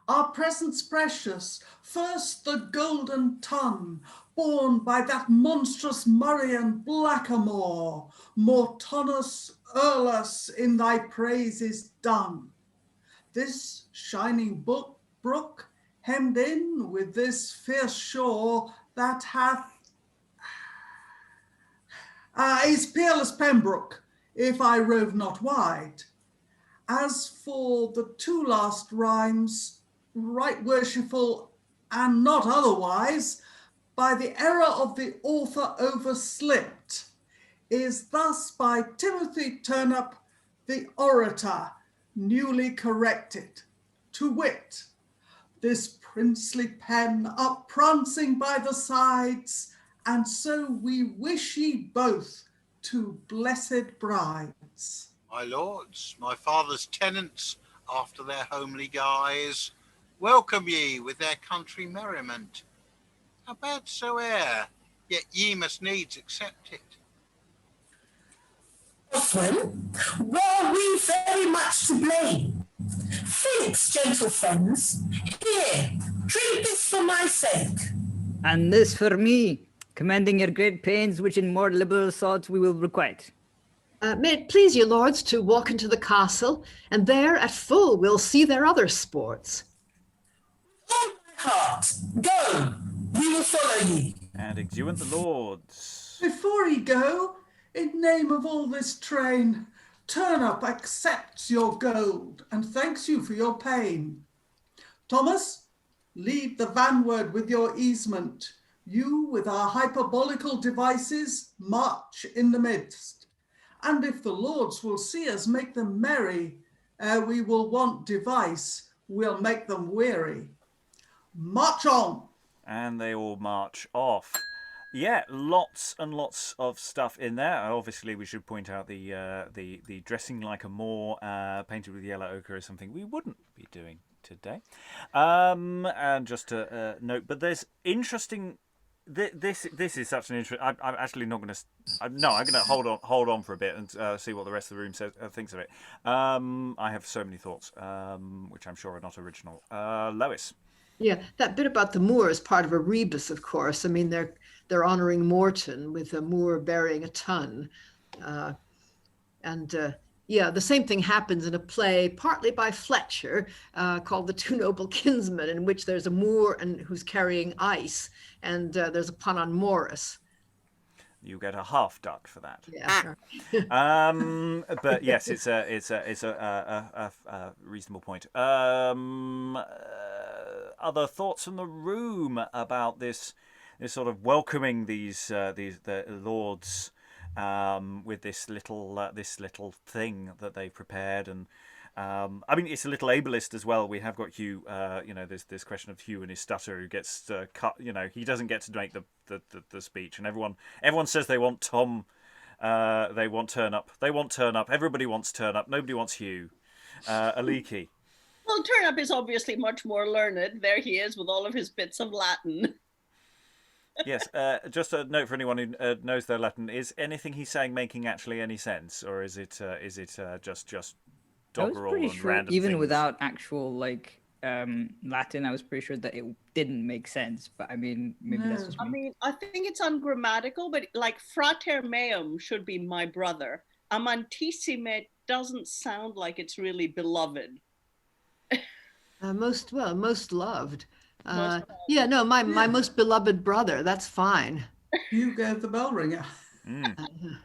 Our presence precious, first the golden tun, borne by that monstrous Marian blackamoor, Mortonus Earlus in thy praises done. This shining brook, hemmed in with this fierce shore, that hath is peerless Pembroke, if I rove not wide. As for the two last rhymes, right worshipful and not otherwise, by the error of the author overslipped, is thus by Timothy Turnop, the orator, newly corrected, to wit, this princely pen up-prancing by the sides, and so we wish ye both to blessed brides. My lords, my father's tenants, after their homely guise, welcome ye with their country merriment. How bad soe'er, yet ye must needs accept it. Oswen, were we very much to blame? Thanks, gentle friends. Here, drink this for my sake. And this for me, commending your great pains, which in more liberal thoughts we will requite. May it please you, lords, to walk into the castle, and there at full we'll see their other sports. On my heart, go, we will follow ye. And exeunt the lords. Before ye go, in name of all this train, Turnop accepts your gold and thanks you for your pain. Thomas, lead the vanward with your easement. You, with our hyperbolical devices, march in the midst. And if the lords will see us make them merry, ere we will want device, we'll make them weary. March on! And they all march off. Yeah, lots and lots of stuff in there. Obviously, we should point out the dressing like a Moor painted with yellow ochre is something we wouldn't be doing today. And just to note, but there's interesting. This is such an interesting. I'm actually not going to. No, I'm going to hold on for a bit and see what the rest of the room thinks of it. I have so many thoughts, which I'm sure are not original. Lois. Yeah, that bit about the Moor is part of a rebus, of course. I mean, they're honoring Morton with a Moor bearing a tun, and Yeah, the same thing happens in a play, partly by Fletcher, called The Two Noble Kinsmen, in which there's a Moor and who's carrying ice, and there's a pun on Morris. You get a half duck for that. Yeah. But yes, it's a reasonable point. Other thoughts from the room about this sort of welcoming the lords with this little thing that they prepared, and I mean, it's a little ableist as well. We have got Hugh. There's this question of Hugh and his stutter, who gets cut. He doesn't get to make the speech, and everyone says they want Tom. They want Turnop. They want Turnop. Everybody wants Turnop. Nobody wants Hugh. Aliki. Well, Turnop is obviously much more learned. There he is with all of his bits of Latin. Yes, just a note for anyone who knows their Latin: is anything he's saying making actually any sense, or is it just doggerel and sure, random even things? without actual Latin, I was pretty sure that it didn't make sense. But I mean, maybe that's just me. I mean, I think it's ungrammatical, but like frater meum should be my brother. Amantissime doesn't sound like it's really beloved. Most loved. Yeah, no, my most beloved brother. That's fine. You gave the bell ringer.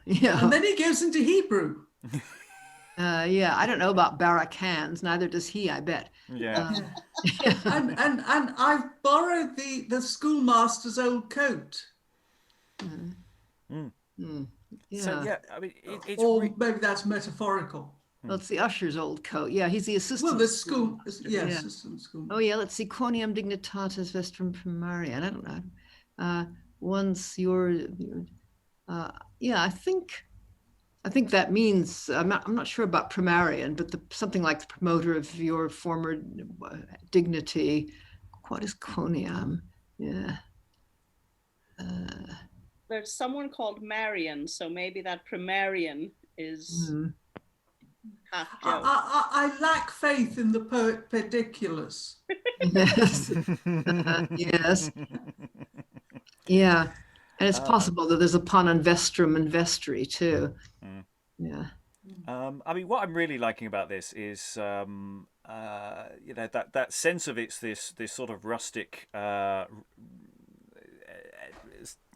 Yeah. And then he goes into Hebrew. Yeah, I don't know about Barakans. Neither does he, I bet. Yeah. And I've borrowed the schoolmaster's old coat. Yeah. So yeah, I mean, it's or maybe that's metaphorical. Well, it's the usher's old coat. Yeah, he's the assistant. Well, the school, assistant school. Oh yeah, let's see. Quoniam dignitatis vestrum from Marian. I don't know. Once you're, yeah, I think that means I'm not sure about primarian, but something like the promoter of your former dignity. What is quoniam? Yeah. There's someone called Marian, so maybe that primarian is. I lack faith in the poet Pediculus. Yes. Yes. Yeah. And it's possible that there's a pun on vestrum and vestry too. Yeah. I mean, what I'm really liking about this is, that sense of it's this sort of rustic,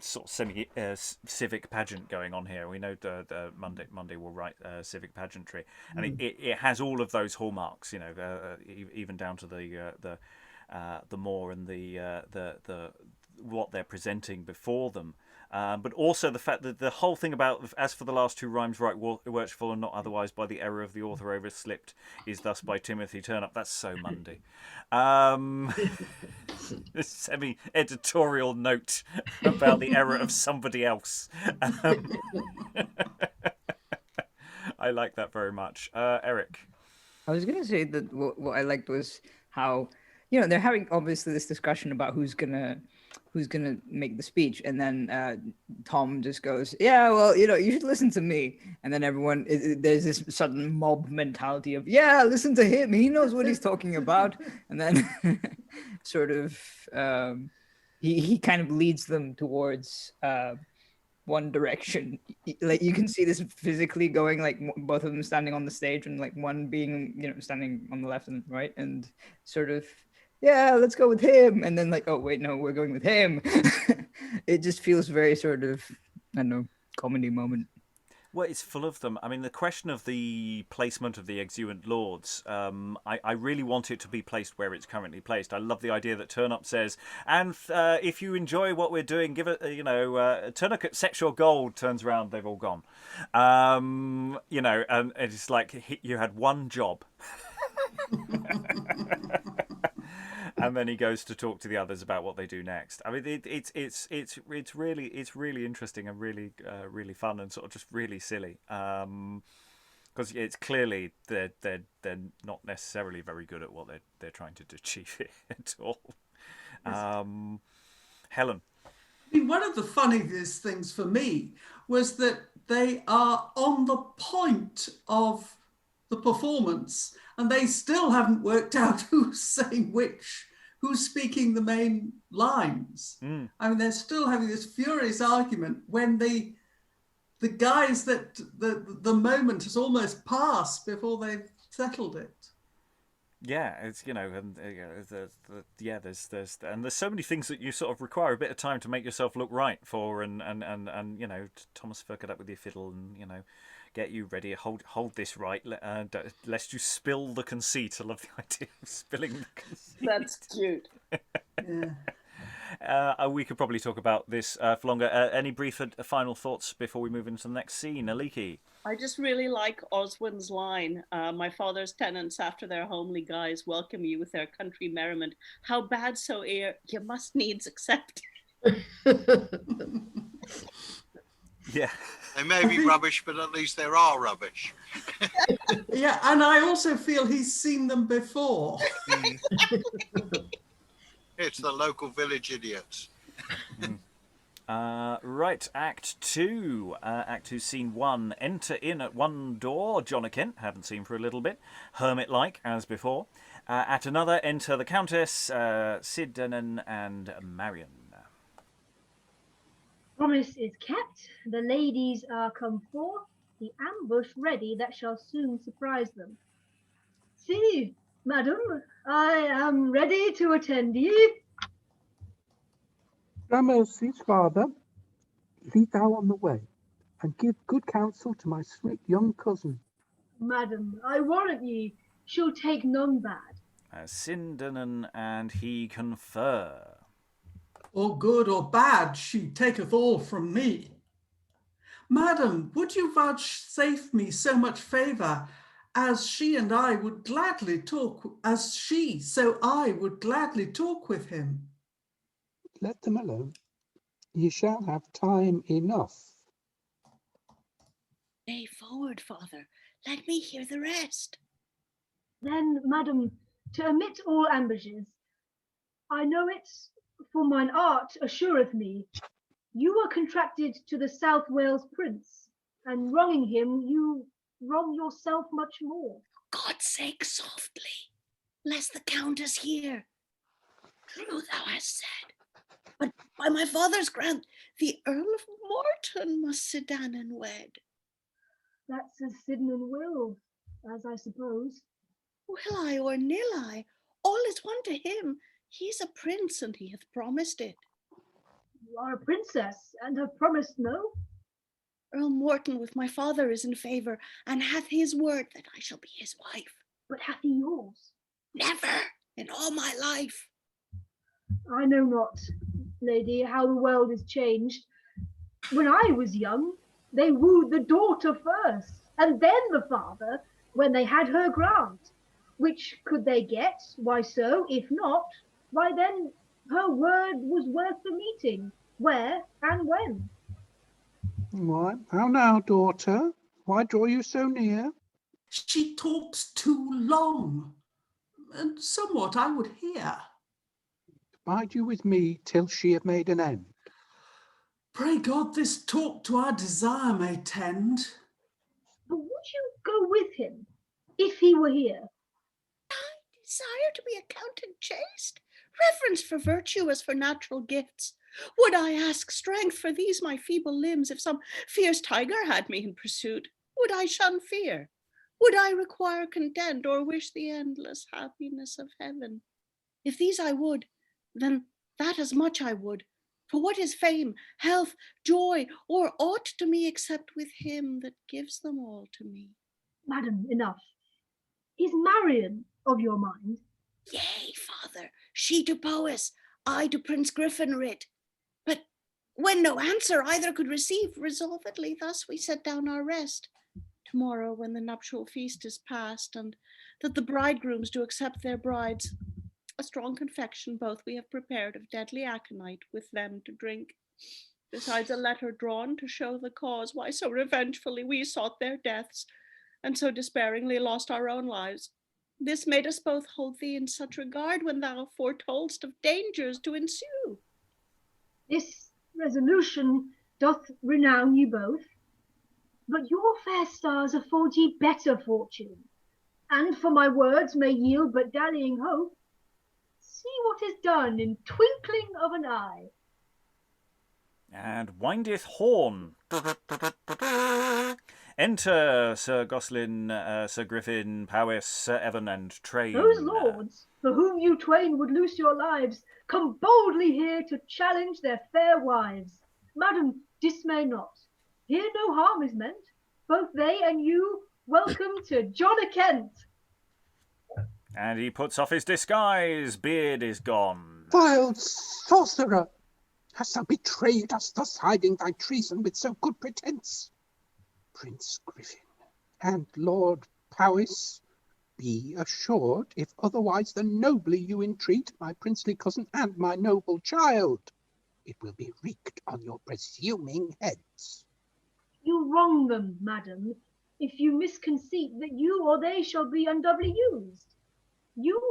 sort of semi-civic pageant going on here. We know the Munday will write civic pageantry, and it has all of those hallmarks. Even down to the Moor and the what they're presenting before them. But also the fact that the whole thing about, as for the last two rhymes, right, worshipful and not otherwise by the error of the author overslipped, is thus by Timothy Turnop. That's so Munday. This semi-editorial note about the error of somebody else. I like that very much. Eric? I was going to say that what I liked was how, they're having obviously this discussion about who's gonna make the speech, and then Tom just goes, yeah, well, you should listen to me, and then everyone, there's this sudden mob mentality of, yeah, listen to him, he knows what he's talking about, and then sort of he kind of leads them towards one direction. Like, you can see this physically going, like both of them standing on the stage, and like one being standing on the left and right, and sort of, yeah, let's go with him. And then like, oh, wait, no, we're going with him. It just feels very sort of, I don't know, comedy moment. Well, it's full of them. I mean, the question of the placement of the exuent lords, I really want it to be placed where it's currently placed. I love the idea that Turnop says, and if you enjoy what we're doing, give it, Turnop accepts your gold, turns around, they've all gone. And it's like, you had one job. And then he goes to talk to the others about what they do next. I mean, it's really interesting and really really fun and sort of just really silly. Because it's clearly they're not necessarily very good at what they're trying to achieve at all. Helen. I mean, one of the funniest things for me was that they are on the point of the performance and they still haven't worked out who's saying which, who's speaking the main lines. I mean, they're still having this furious argument when the the guys that the moment has almost passed before they've settled it. Yeah, it's and there's so many things that you sort of require a bit of time to make yourself look right for, and Thomas Furk it up with your fiddle and get you ready. Hold this right, lest you spill the conceit. I love the idea of spilling the conceit. That's cute. Yeah. We could probably talk about this for longer. Any brief final thoughts before we move into the next scene, Aliki? I just really like Oswen's line. My father's tenants, after their homely guise, welcome you with their country merriment. How bad soe'er, you must needs accept. Yeah. They may be rubbish, but at least there are rubbish. Yeah, and I also feel he's seen them before. It's the local village idiots. Right, Act 2. Act 2, Scene 1. Enter in at one door, John a Kent, haven't seen for a little bit, hermit-like, as before. At another, enter the Countess, Sydanen, and Marian. Promise is kept, the ladies are come forth, the ambush ready that shall soon surprise them. See, madam, I am ready to attend ye. Gramercy's father, lead thou on the way, and give good counsel to my sweet young cousin. Madam, I warrant ye, she'll take none bad. Sydanen and he confer. Or good or bad, she taketh all from me. Madam, would you vouchsafe me so much favour, as she and I would gladly talk, as she, so I would gladly talk with him. Let them alone. Ye shall have time enough. Nay, forward, father. Let me hear the rest. Then, madam, to omit all ambushes, I know it, for mine art assureth me, you are contracted to the South Wales prince, and wronging him, you wrong yourself much more. God's sake, softly, lest the Countess hear. True thou hast said, but by my father's grant, the Earl of Morton must Sydanen wed. That's as Sydanen will, as I suppose. Will I or nill I, all is one to him. He's a prince, and he hath promised it. You are a princess, and have promised no? Earl Morton with my father is in favour, and hath his word that I shall be his wife. But hath he yours? Never in all my life. I know not, lady, how the world is changed. When I was young, they wooed the daughter first, and then the father, when they had her grant. Which could they get? Why so? If not, why then her word was worth the meeting. Where and when? Why, how now, daughter? Why draw you so near? She talks too long, and somewhat I would hear. Bide you with me till she have made an end. Pray God this talk to our desire may tend. But would you go with him, if he were here? Desire to be accounted chaste, reverence for virtue as for natural gifts. Would I ask strength for these my feeble limbs, if some fierce tiger had me in pursuit? Would I shun fear? Would I require content, or wish the endless happiness of heaven? If these I would, then that as much I would. For what is fame, health, joy, or aught to me, except with him that gives them all to me? Madam, enough. Is Marian of your mind? Yea, father, she to Powis, I to Prince Griffin writ. But when no answer either could receive, resolvedly thus we set down our rest. Tomorrow, when the nuptial feast is past, and that the bridegrooms do accept their brides, a strong confection both we have prepared of deadly aconite with them to drink, besides a letter drawn to show the cause why so revengefully we sought their deaths, and so despairingly lost our own lives. This made us both hold thee in such regard when thou foretoldst of dangers to ensue. This resolution doth renown you both, but your fair stars afford ye better fortune, and for my words may yield but dallying hope. See what is done in twinkling of an eye. And windeth horn. Enter Sir Gosselen, Sir Griffin, Powis, Sir Evan, and Train. Those lords, for whom you twain would loose your lives, come boldly here to challenge their fair wives. Madam, dismay not. Here no harm is meant. Both they and you, welcome to John a Kent. And he puts off his disguise. Beard is gone. Vile sorcerer! Hast thou betrayed us, thus hiding thy treason with so good pretence? Prince Griffin and Lord Powis, be assured, if otherwise than nobly you entreat my princely cousin and my noble child, it will be wreaked on your presuming heads. You wrong them, madam, if you misconceit that you or they shall be undoubly used. You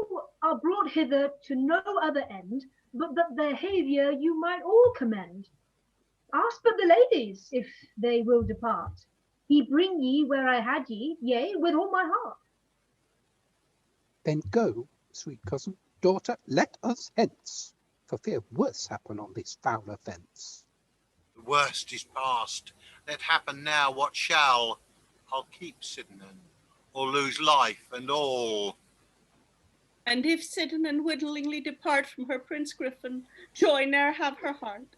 are brought hither to no other end, but that their behaviour you might all commend. Ask but the ladies, if they will depart. He bring ye where I had ye, yea, with all my heart. Then go, sweet cousin, daughter, let us hence, for fear worse happen on this foul offence. The worst is past. Let happen now what shall. I'll keep Sydanen, or lose life and all. And if Sydanen willingly depart from her Prince Griffin, joy ne'er have her heart.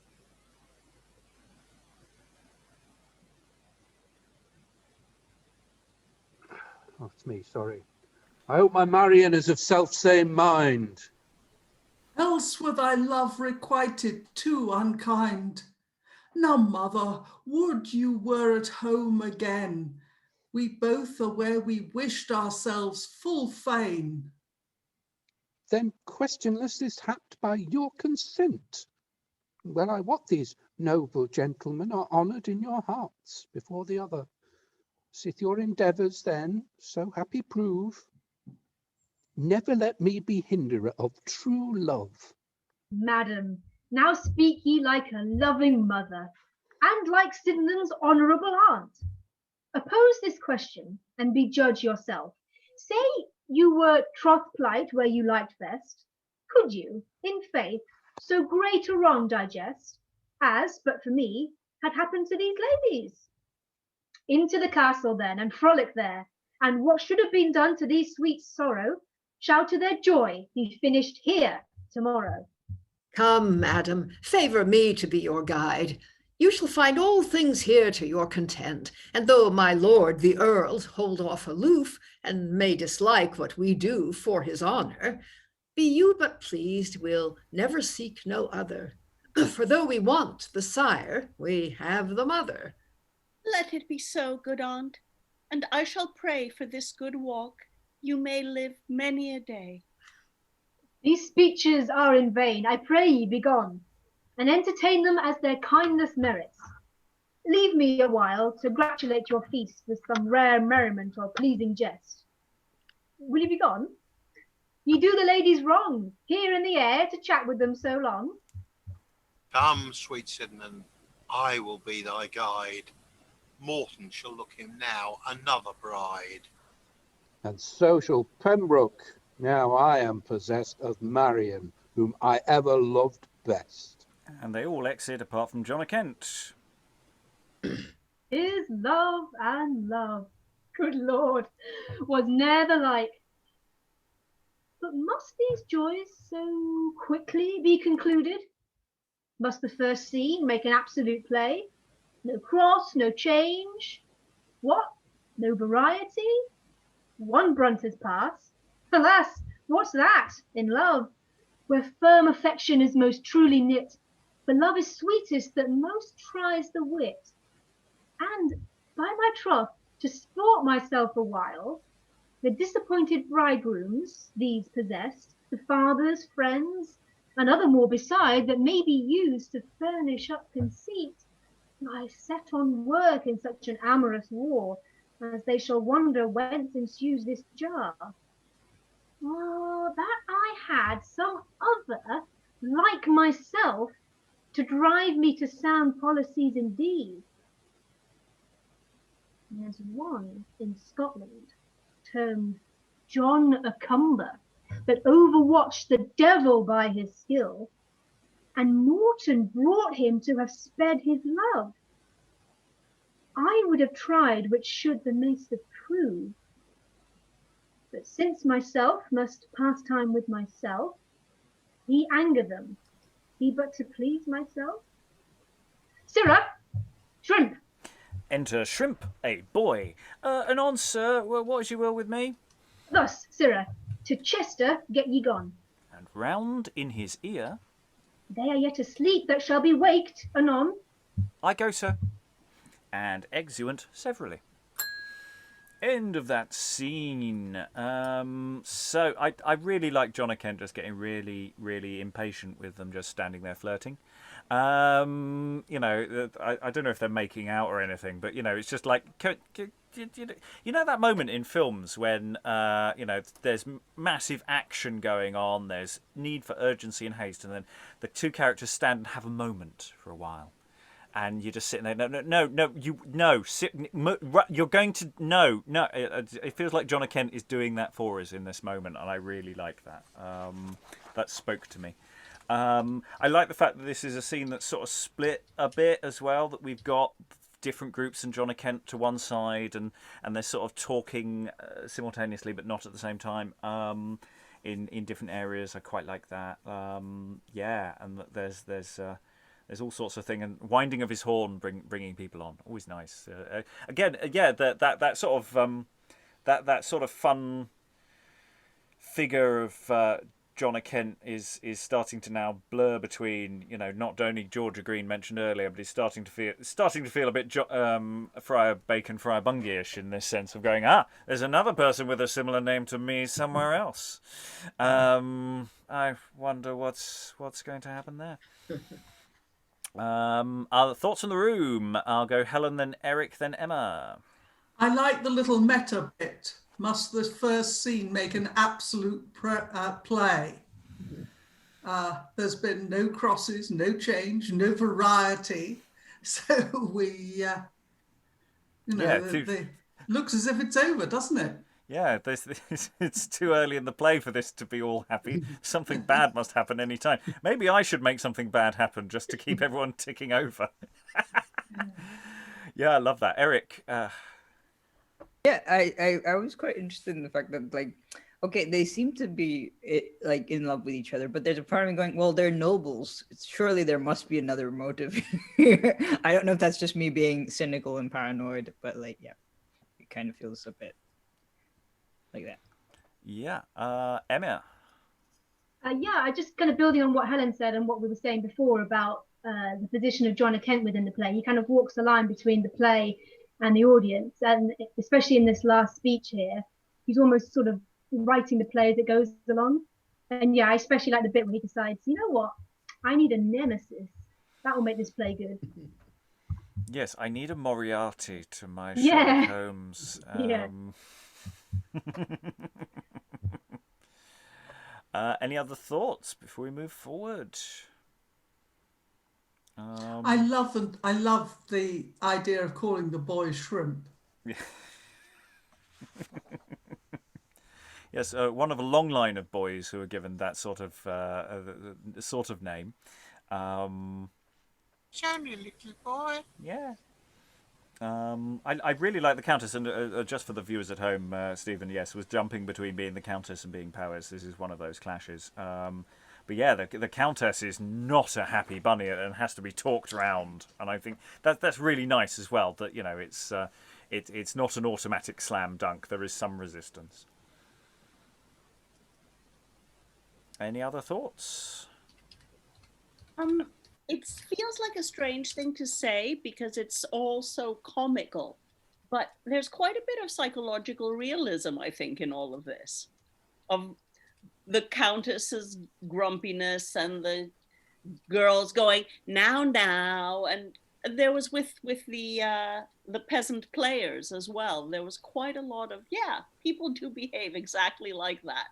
Oh, it's me, sorry. I hope my Marian is of self-same mind. Else were thy love requited too unkind. Now, mother, would you were at home again. We both are where we wished ourselves full fain. Then questionless is happed by your consent. Well, I wot these noble gentlemen are honoured in your hearts before the other. Sith your endeavours then so happy prove, never let me be hinderer of true love. Madam, now speak ye like a loving mother, and like Sydanen's honourable aunt. Oppose this question, and be judge yourself. Say you were troth plight where you liked best. Could you, in faith, so great a wrong digest, as, but for me, had happened to these ladies? Into the castle then, and frolic there, and what should have been done to these sweet sorrow, shall to their joy be finished here tomorrow. Come, madam, favour me to be your guide. You shall find all things here to your content, and though my lord the earl hold off aloof, and may dislike what we do for his honour, be you but pleased, we'll never seek no other. For though we want the sire, we have the mother. Let it be so, good aunt, and I shall pray for this good walk. You may live many a day. These speeches are in vain. I pray ye be gone, and entertain them as their kindness merits. Leave me a while to gratulate your feast with some rare merriment or pleasing jest. Will you be gone? Ye do the ladies wrong, here in the air to chat with them so long. Come, sweet Sydanen, I will be thy guide. Morton shall look him now another bride. And so shall Pembroke, now I am possessed of Marian, whom I ever loved best. And they all exit apart from John a Kent. Is love and love, good Lord, was ne'er the like. But must these joys so quickly be concluded? Must the first scene make an absolute play? No cross, no change. What? No variety? One brunt has passed. Alas, what's that in love? Where firm affection is most truly knit, for love is sweetest that most tries the wit. And by my troth, to sport myself a while, the disappointed bridegrooms, these possessed, the fathers, friends, and other more beside that may be used to furnish up conceit, lie set on work in such an amorous war, as they shall wonder whence ensues this jar. Oh, that I had some other, like myself, to drive me to sound policies indeed. There's one in Scotland, termed John a Cumber, that overwatched the devil by his skill. and Morton brought him to have sped his love. I would have tried which should the maester prove, but since myself must pass time with myself, he anger them, he but to please myself. Sirrah, shrimp. Enter Shrimp, a boy. Anon, sir, what as you will with me? Thus, sirrah, to Chester get ye gone. And round in his ear, They are yet asleep that shall be waked anon. I go, sir. And exeunt severally. End of that scene. So I really like John and Kent just getting really, really impatient with them just standing there flirting. I don't know if they're making out or anything, but it's just like that moment in films when there's massive action going on, there's need for urgency and haste, and then the two characters stand and have a moment for a while. And you're just sitting there. You're going to no. It feels like John and Kent is doing that for us in this moment, and I really like that. That spoke to me. I like the fact that this is a scene that's sort of split a bit as well. That we've got different groups and John and Kent to one side, and they're sort of talking simultaneously, but not at the same time. In different areas, I quite like that. And there's all sorts of thing, and winding of his horn, bringing people on, always nice. That sort of fun figure of John and Kent is starting to now blur between not only Georgia Green mentioned earlier, but he's starting to feel a bit Friar Bacon, Friar Bungie-ish in this sense of going, there's another person with a similar name to me somewhere else. I wonder what's going to happen there. Our thoughts in the room. I'll go Helen, then Eric, then Emma. I like the little meta bit. Must the first scene make an absolute play? There's been no crosses, no change, no variety. So we, looks as if it's over, doesn't it? Yeah, it's too early in the play for this to be all happy. Something bad must happen any time. Maybe I should make something bad happen just to keep everyone ticking over. Yeah, I love that. Eric? Yeah, I was quite interested in the fact that, they seem to be, in love with each other, but there's a part of me going, well, they're nobles. Surely there must be another motive here. I don't know if that's just me being cynical and paranoid, but, it kind of feels a bit like that. Yeah. Emma? I just kind of building on what Helen said and what we were saying before about the position of John and Kent within the play. He kind of walks the line between the play and the audience, and especially in this last speech here, he's almost sort of writing the play as it goes along. And I especially like the bit where he decides, you know what, I need a nemesis. That will make this play good. Yes, I need a Moriarty to my Sherlock Holmes. Any other thoughts before we move forward? I love the idea of calling the boy Shrimp. Yes, one of a long line of boys who are given that sort of name. Shiny little boy. Yeah. I really like the Countess, and just for the viewers at home, Stephen, yes, was jumping between being the Countess and being Powis. This is one of those clashes. But yeah, the Countess is not a happy bunny and has to be talked around, and I think that's really nice as well. That it's not an automatic slam dunk. There is some resistance. Any other thoughts? It feels like a strange thing to say because it's all so comical, but there's quite a bit of psychological realism, I think, in all of this, of the Countess's grumpiness and the girls going now, and there was with the peasant players as well. There was quite a lot of people do behave exactly like that.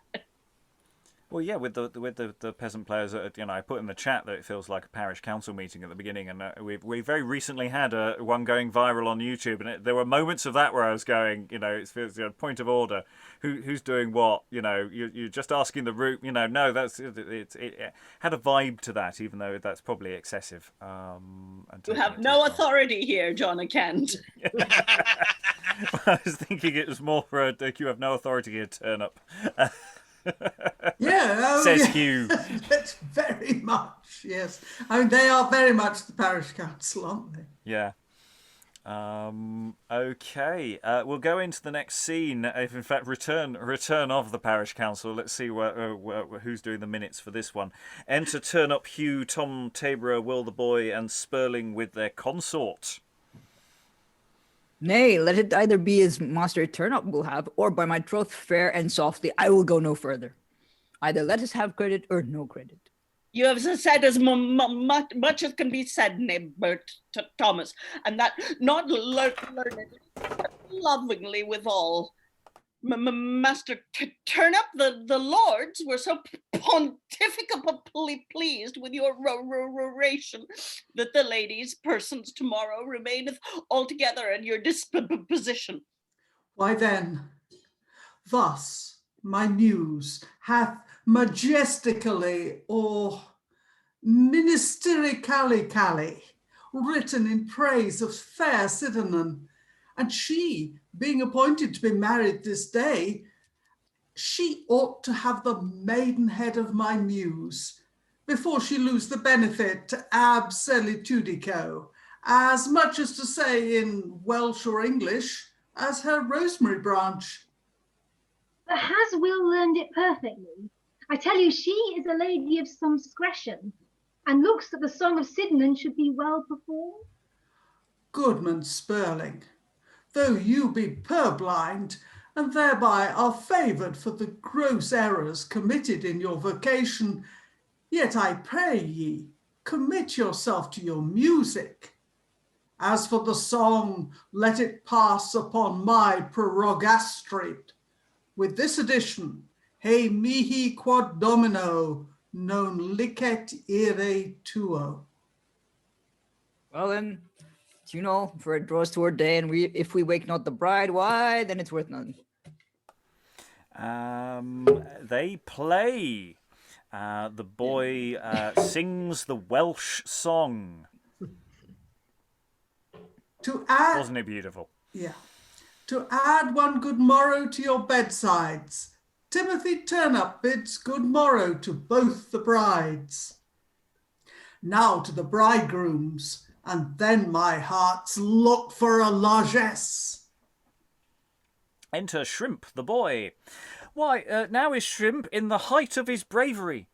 Well, yeah, with the peasant players, I put in the chat that it feels like a parish council meeting at the beginning, and we very recently had one going viral on YouTube, and there were moments of that where I was going, it feels point of order, who's doing what, you're just asking the route, no, that's it had a vibe to that, even though that's probably excessive. You have no authority here, John and Kent. I was thinking it was more for you have no authority here, Turnop. Yeah, says Hugh. That's very much, yes. I mean, they are very much the parish council, aren't they? Yeah. Okay. We'll go into the next scene. If in fact return of the parish council. Let's see who's doing the minutes for this one. Enter Turnop, Hugh, Tom, Tabor, Will the Boy, and Spurling with their consort. Nay, let it either be as Master Turnop will have, or by my troth fair and softly, I will go no further. Either let us have credit or no credit. You have said as much as can be said, neighbour Thomas, and that not learned lovingly withal. Master Turnop, the lords were so pontifically pleased with your oration that the ladies' persons tomorrow remaineth altogether at your disposition. Why then, thus my muse hath majestically or ministerically written in praise of fair Sydanen, and she, being appointed to be married this day, she ought to have the maidenhead of my muse before she lose the benefit to ab solitudico, as much as to say in Welsh or English as her rosemary branch. But has Will learned it perfectly? I tell you, she is a lady of some discretion, and looks that the song of Sydanen should be well performed. Goodman Spurling, though you be purblind, and thereby are favoured for the gross errors committed in your vocation, yet I pray ye, commit yourself to your music. As for the song, let it pass upon my prerogastrate. With this addition, he mihi quod domino, non licet ire tuo. Well then, for it draws toward day, and if we wake not the bride, why, then it's worth nothing. They play. The boy sings the Welsh song. Wasn't it beautiful? Yeah. To add one good morrow to your bedsides, Timothy Turnop bids good morrow to both the brides. Now to the bridegrooms, and then my heart's look for a largesse. Enter Shrimp, the boy. Why, now is Shrimp in the height of his bravery,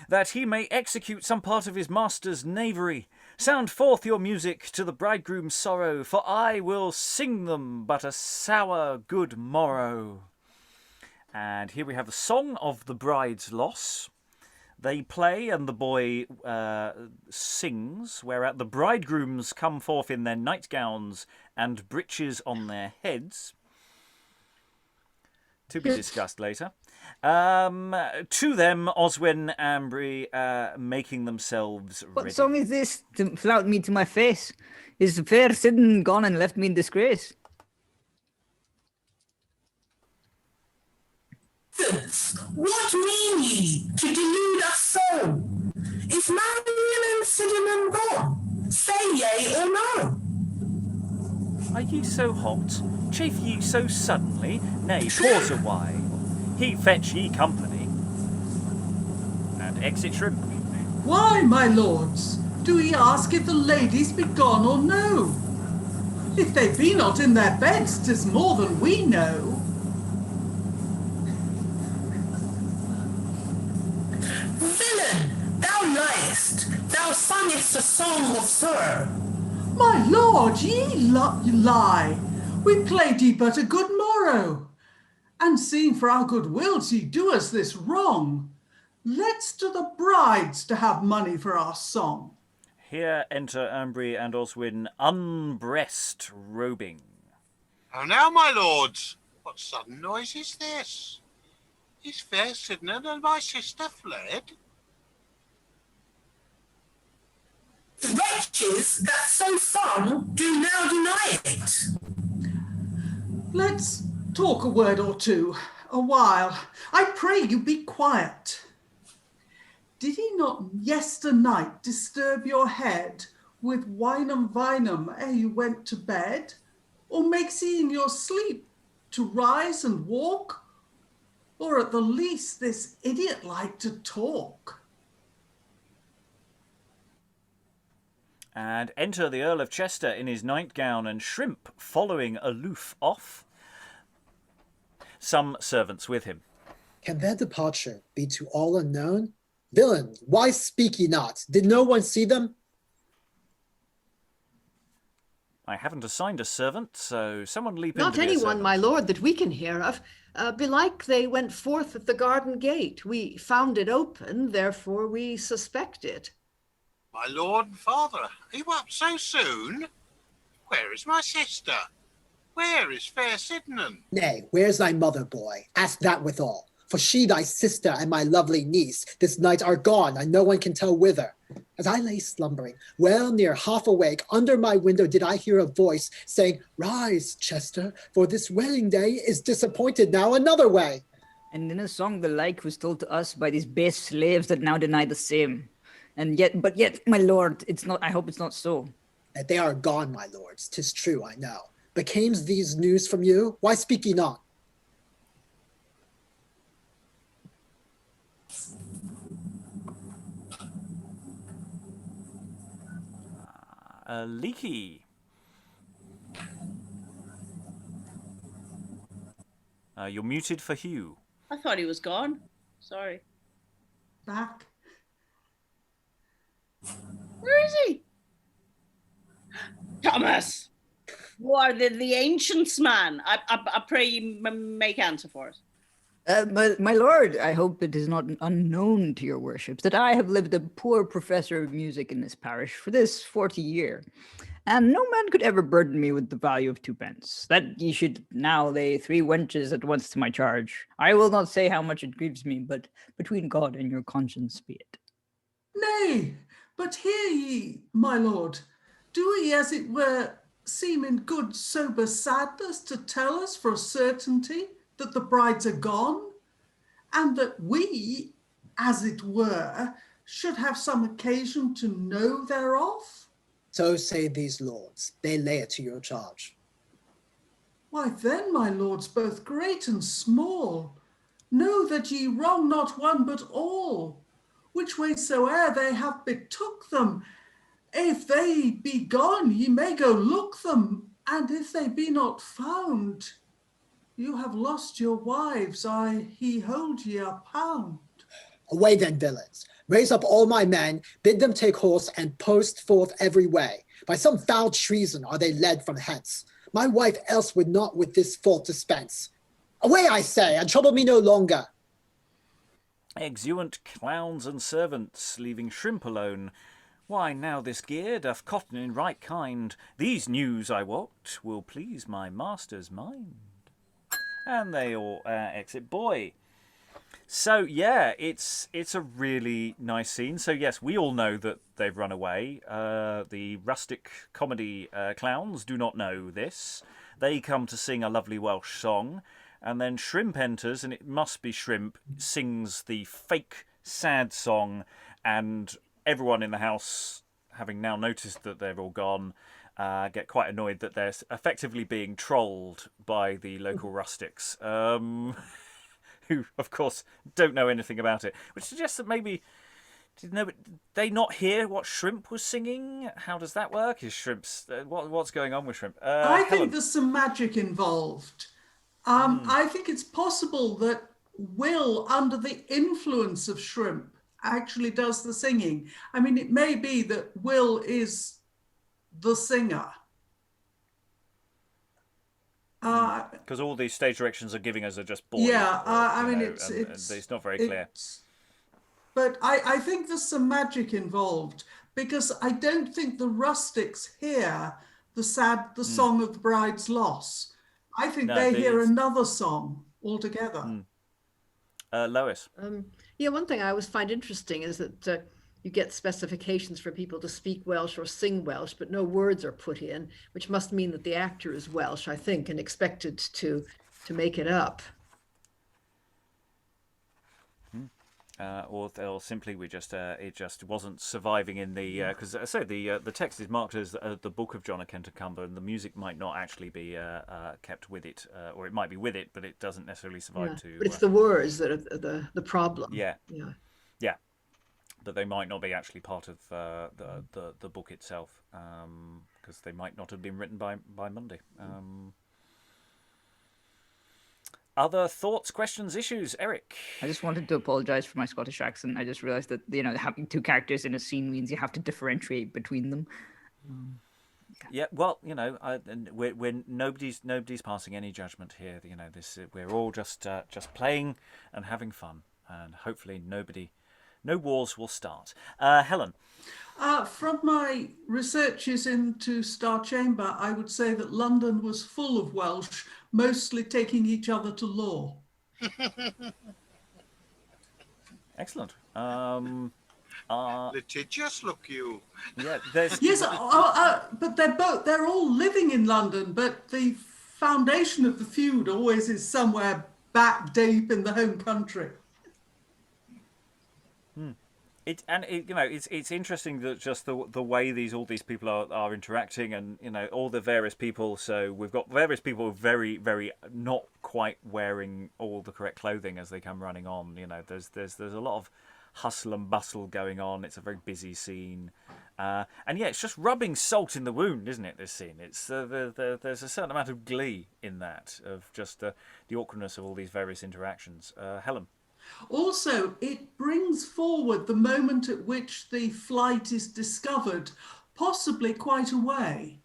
that he may execute some part of his master's knavery. Sound forth your music to the bridegroom's sorrow, for I will sing them but a sour good morrow. And here we have the song of the bride's loss. They play, and the boy sings, whereat the bridegrooms come forth in their nightgowns and breeches on their heads. To be discussed later. To them, Oswen, Amery, making themselves ready. What song is this to flout me to my face? Is the fair Sydanen gone and left me in disgrace? What mean ye to delude us so? Is Marian and Sydanen gone? Say yea or no. Are ye so hot? Chafe ye so suddenly? Nay, pause a while. He fetch ye company. And exit Shrimp. Why, my lords, do ye ask if the ladies be gone or no? If they be not in their beds, 'tis more than we know. Villain, thou liest, thou sungest a song of sorrow. My lord, ye lie. We played ye but a good morrow. And seeing for our good wills ye do us this wrong, let's to the brides to have money for our song. Here enter Amery and Oswen unbreast robing. Oh, now, my lords, what sudden noise is this? Is fair Sydanen and my sister fled? The wretches that so sung do now deny it. Let's talk a word or two, a while. I pray you be quiet. Did he not yesternight disturb your head with winum vinum ere you went to bed? Or makes he in your sleep to rise and walk? Or at the least this idiot like to talk? And enter the Earl of Chester in his nightgown and Shrimp following aloof off. Some servants with him. Can their departure be to all unknown? Villain, why speak ye not? Did no one see them? I haven't assigned a servant, so someone leap Not in to be a anyone, servant. my lord, that we can hear of. Belike they went forth at the garden gate. We found it open, therefore we suspect it. My lord and father, are you up so soon? Where is my sister? Where is fair Sydanen? Nay, where's thy mother, boy? Ask that withal. For she, thy sister, and my lovely niece, this night are gone, and no one can tell whither. As I lay slumbering, well near half awake, under my window did I hear a voice saying, Rise, Chester, for this wedding day is disappointed now another way. And in a song the like was told to us by these base slaves that now deny the same. But yet, my lord, it's not. I hope it's not so. That they are gone, my lords, 'tis true, I know. But came's these news from you? Why speak ye not? Aliki. You're muted for Hugh. I thought he was gone. Sorry. Back. Where is he? Thomas! You are the ancients, man. I pray you make answer for us. My lord, I hope it is not unknown to your worships that I have lived a poor professor of music in this parish for this 40 year, and no man could ever burden me with the value of 2 pence. That ye should now lay 3 wenches at once to my charge. I will not say how much it grieves me, but between God and your conscience be it. Nay, but hear ye, my lord, do ye as it were seem in good sober sadness to tell us for a certainty that the brides are gone, and that we, as it were, should have some occasion to know thereof? So say these lords, they lay it to your charge. Why then, my lords, both great and small, know that ye wrong not one but all, which way soe'er they have betook them. If they be gone, ye may go look them, and if they be not found, you have lost your wives, he hold ye a pound. Away then, villains. Raise up all my men, bid them take horse, and post forth every way. By some foul treason are they led from hence. My wife else would not with this fault dispense. Away, I say, and trouble me no longer. Exeunt clowns and servants, leaving Shrimp alone. Why, now this gear doth cotton in right kind. These news, I wot, will please my master's mind. And they all exit boy. So yeah, it's a really nice scene. So yes, we all know that they've run away. The rustic comedy clowns do not know this. They come to sing a lovely Welsh song, and then Shrimp enters, and it must be Shrimp, sings the fake sad song, and everyone in the house, having now noticed that they're all gone, get quite annoyed that they're effectively being trolled by the local rustics, who, of course, don't know anything about it. Which suggests that maybe, did they not hear what Shrimp was singing? How does that work? Is Shrimp's what's going on with Shrimp? I Helen. think there's some magic involved. I think it's possible that Will, under the influence of Shrimp, actually does the singing. I mean, it may be that Will is the singer. Because all these stage directions are giving us are just boy. Yeah, or, I mean, it's not very clear. But I think there's some magic involved, because I don't think the rustics hear the song of the bride's loss. I think they hear another song altogether. Lois. Yeah, one thing I always find interesting is that you get specifications for people to speak Welsh or sing Welsh, but no words are put in, which must mean that the actor is Welsh, I think, and expected to make it up. Or simply we just it just wasn't surviving in the because I say the text is marked as the book of John a Kent and Cumber, and the music might not actually be kept with it, or it might be with it, but it doesn't necessarily survive to. But it's the words that are the problem. Yeah. But they might not be actually part of the book itself, because they might not have been written by Munday. Other thoughts, questions, issues? Eric? I just wanted to apologize for my Scottish accent. I just realized that, having two characters in a scene means you have to differentiate between them. Yeah, well, we're nobody's passing any judgment here. We're all just playing and having fun, and hopefully no wars will start. Helen? From my researches into Star Chamber, I would say that London was full of Welsh, mostly taking each other to law. Excellent. Litigious, look you. Yeah, there's... Yes, but they're all living in London, but the foundation of the feud always is somewhere back deep in the home country. It's interesting that just the way all these people are interacting, and all the various people. So we've got various people very, very not quite wearing all the correct clothing as they come running on. There's a lot of hustle and bustle going on. It's a very busy scene, and it's just rubbing salt in the wound, isn't it? This scene. It's there's a certain amount of glee in that, of just the awkwardness of all these various interactions. Helen. Also, it brings forward the moment at which the flight is discovered, possibly quite a way.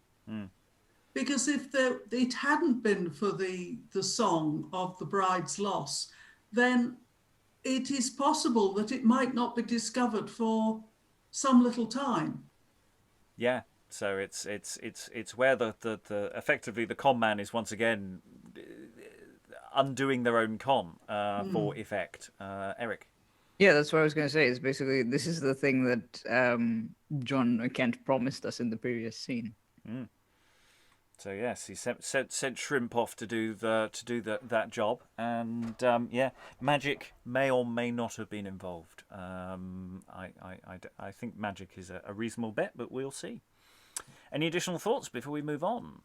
Because if it hadn't been for the song of the bride's loss, then it is possible that it might not be discovered for some little time. Yeah, so it's where the effectively the con man is once again undoing their own con for effect. Eric? Yeah, that's what I was going to say. Is basically this is the thing that John Kent promised us in the previous scene. So yes, he sent Shrimp off to do that job, and magic may or may not have been involved. I think magic is a reasonable bet, but we'll see. Any additional thoughts before we move on?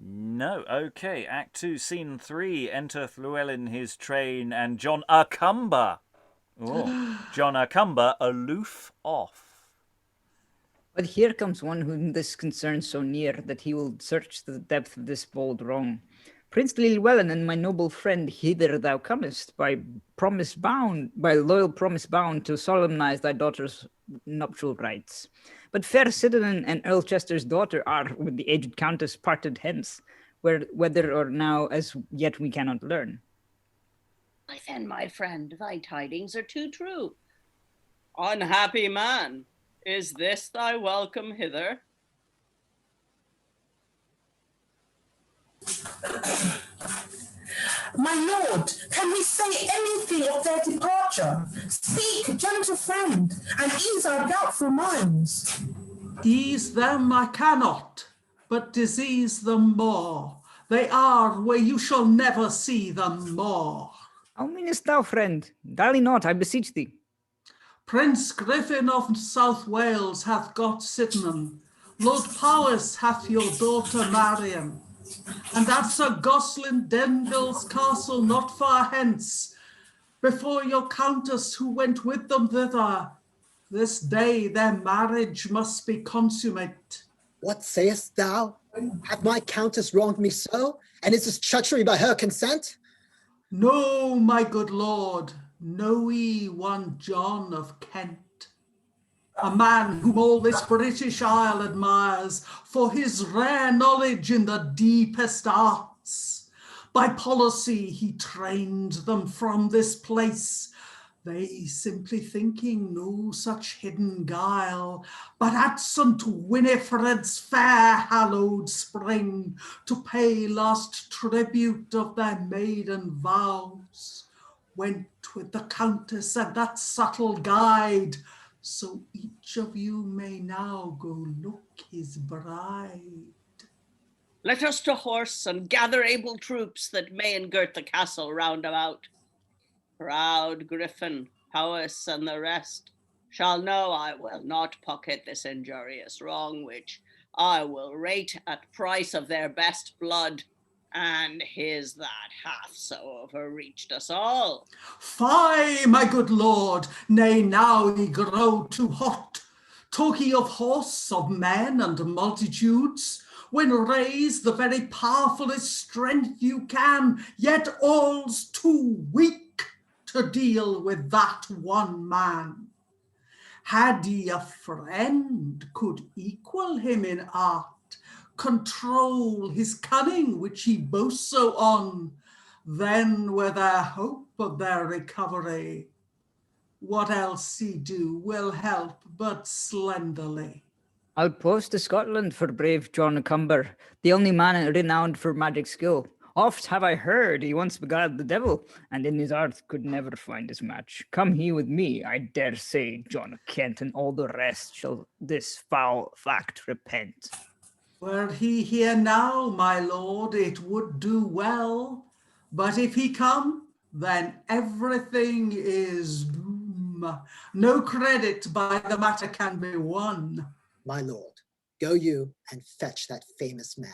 No. Okay. Act 2, Scene 3. Entereth Llwellyn his train, and John a Cumber. John a Cumber aloof off. But here comes one whom this concerns so near that he will search the depth of this bold wrong. Princely Llwellyn and my noble friend, hither thou comest, by loyal promise bound to solemnize thy daughter's nuptial rites. But fair Sydanen and Earl Chester's daughter are, with the aged Countess, parted hence, whether or now as yet we cannot learn. Why then, my friend, thy tidings are too true. Unhappy man, is this thy welcome hither? My lord, can we say anything of their departure? Speak, gentle friend, and ease our doubtful minds. Ease them I cannot, but disease them more. They are where you shall never see them more. How meanest thou, friend? Dally not, I beseech thee. Prince Griffin of South Wales hath got Sydanen. Lord Powis hath your daughter Marian. And at Sir Gosselen Denville's castle not far hence, before your Countess who went with them thither, this day their marriage must be consummate. What sayest thou? Hath my Countess wronged me so? And is this treachery by her consent? No, my good lord, know ye one John of Kent, a man whom all this British Isle admires for his rare knowledge in the deepest arts. By policy he trained them from this place, they simply thinking no such hidden guile, but at St. Winifred's fair hallowed spring, to pay last tribute of their maiden vows, went with the Countess and that subtle guide, so each of you may now go look his bride. Let us to horse and gather able troops that may engirt the castle round about. Proud Griffin, Powis, and the rest shall know I will not pocket this injurious wrong, which I will rate at price of their best blood, and his that hath so overreached us all. Fie, my good lord, nay, now ye grow too hot. Talk ye of horse, of men, and multitudes, when raise the very powerfulest strength you can, yet all's too weak to deal with that one man. Had ye a friend could equal him in art, control his cunning which he boasts so on, then were there hope of their recovery. What else he do will help but slenderly. I'll post to Scotland for brave John Cumber, the only man renowned for magic skill. Oft have I heard he once beguiled the devil, and in his art could never find his match. Come he with me, I dare say, John Kent and all the rest shall this foul fact repent. Were he here now, my lord, it would do well. But if he come, then everything is doom. No credit by the matter can be won. My lord, go you and fetch that famous man.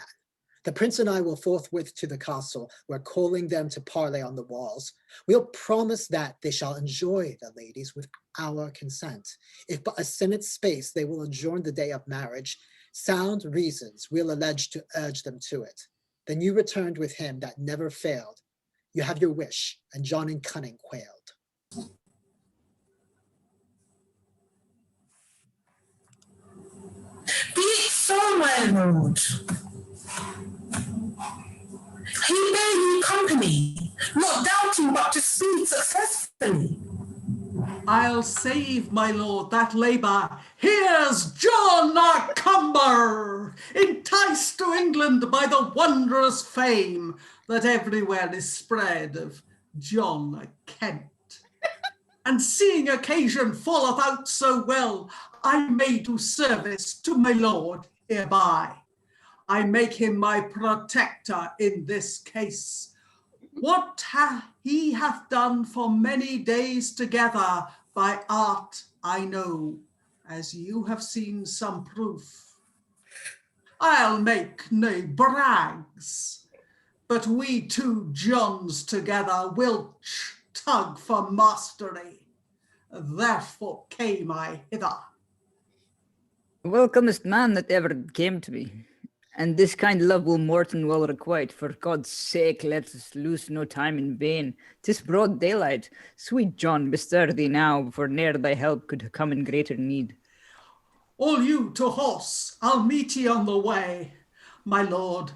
The prince and I will forthwith to the castle, where calling them to parley on the walls, we'll promise that they shall enjoy the ladies with our consent. If but a senate's space they will adjourn the day of marriage, sound reasons we'll allege to urge them to it. Then you returned with him that never failed. You have your wish, and John in cunning quailed. Be it so, my lord. He bear you company, not doubting but to speed successfully. I'll save, my lord, that labour. Here's John a Cumber, enticed to England by the wondrous fame that everywhere is spread of John a Kent. And seeing occasion falleth out so well, I may do service to my lord hereby. I make him my protector in this case. What he hath done for many days together by art I know, as you have seen some proof. I'll make no brags, but we two Johns together will tug for mastery. Therefore came I hither. The welcomest man that ever came to me. And this kind love will Morton well requite. For God's sake, let us lose no time in vain. 'Tis broad daylight. Sweet John, bestir thee now, for ne'er thy help could come in greater need. All you to horse, I'll meet ye on the way. My lord,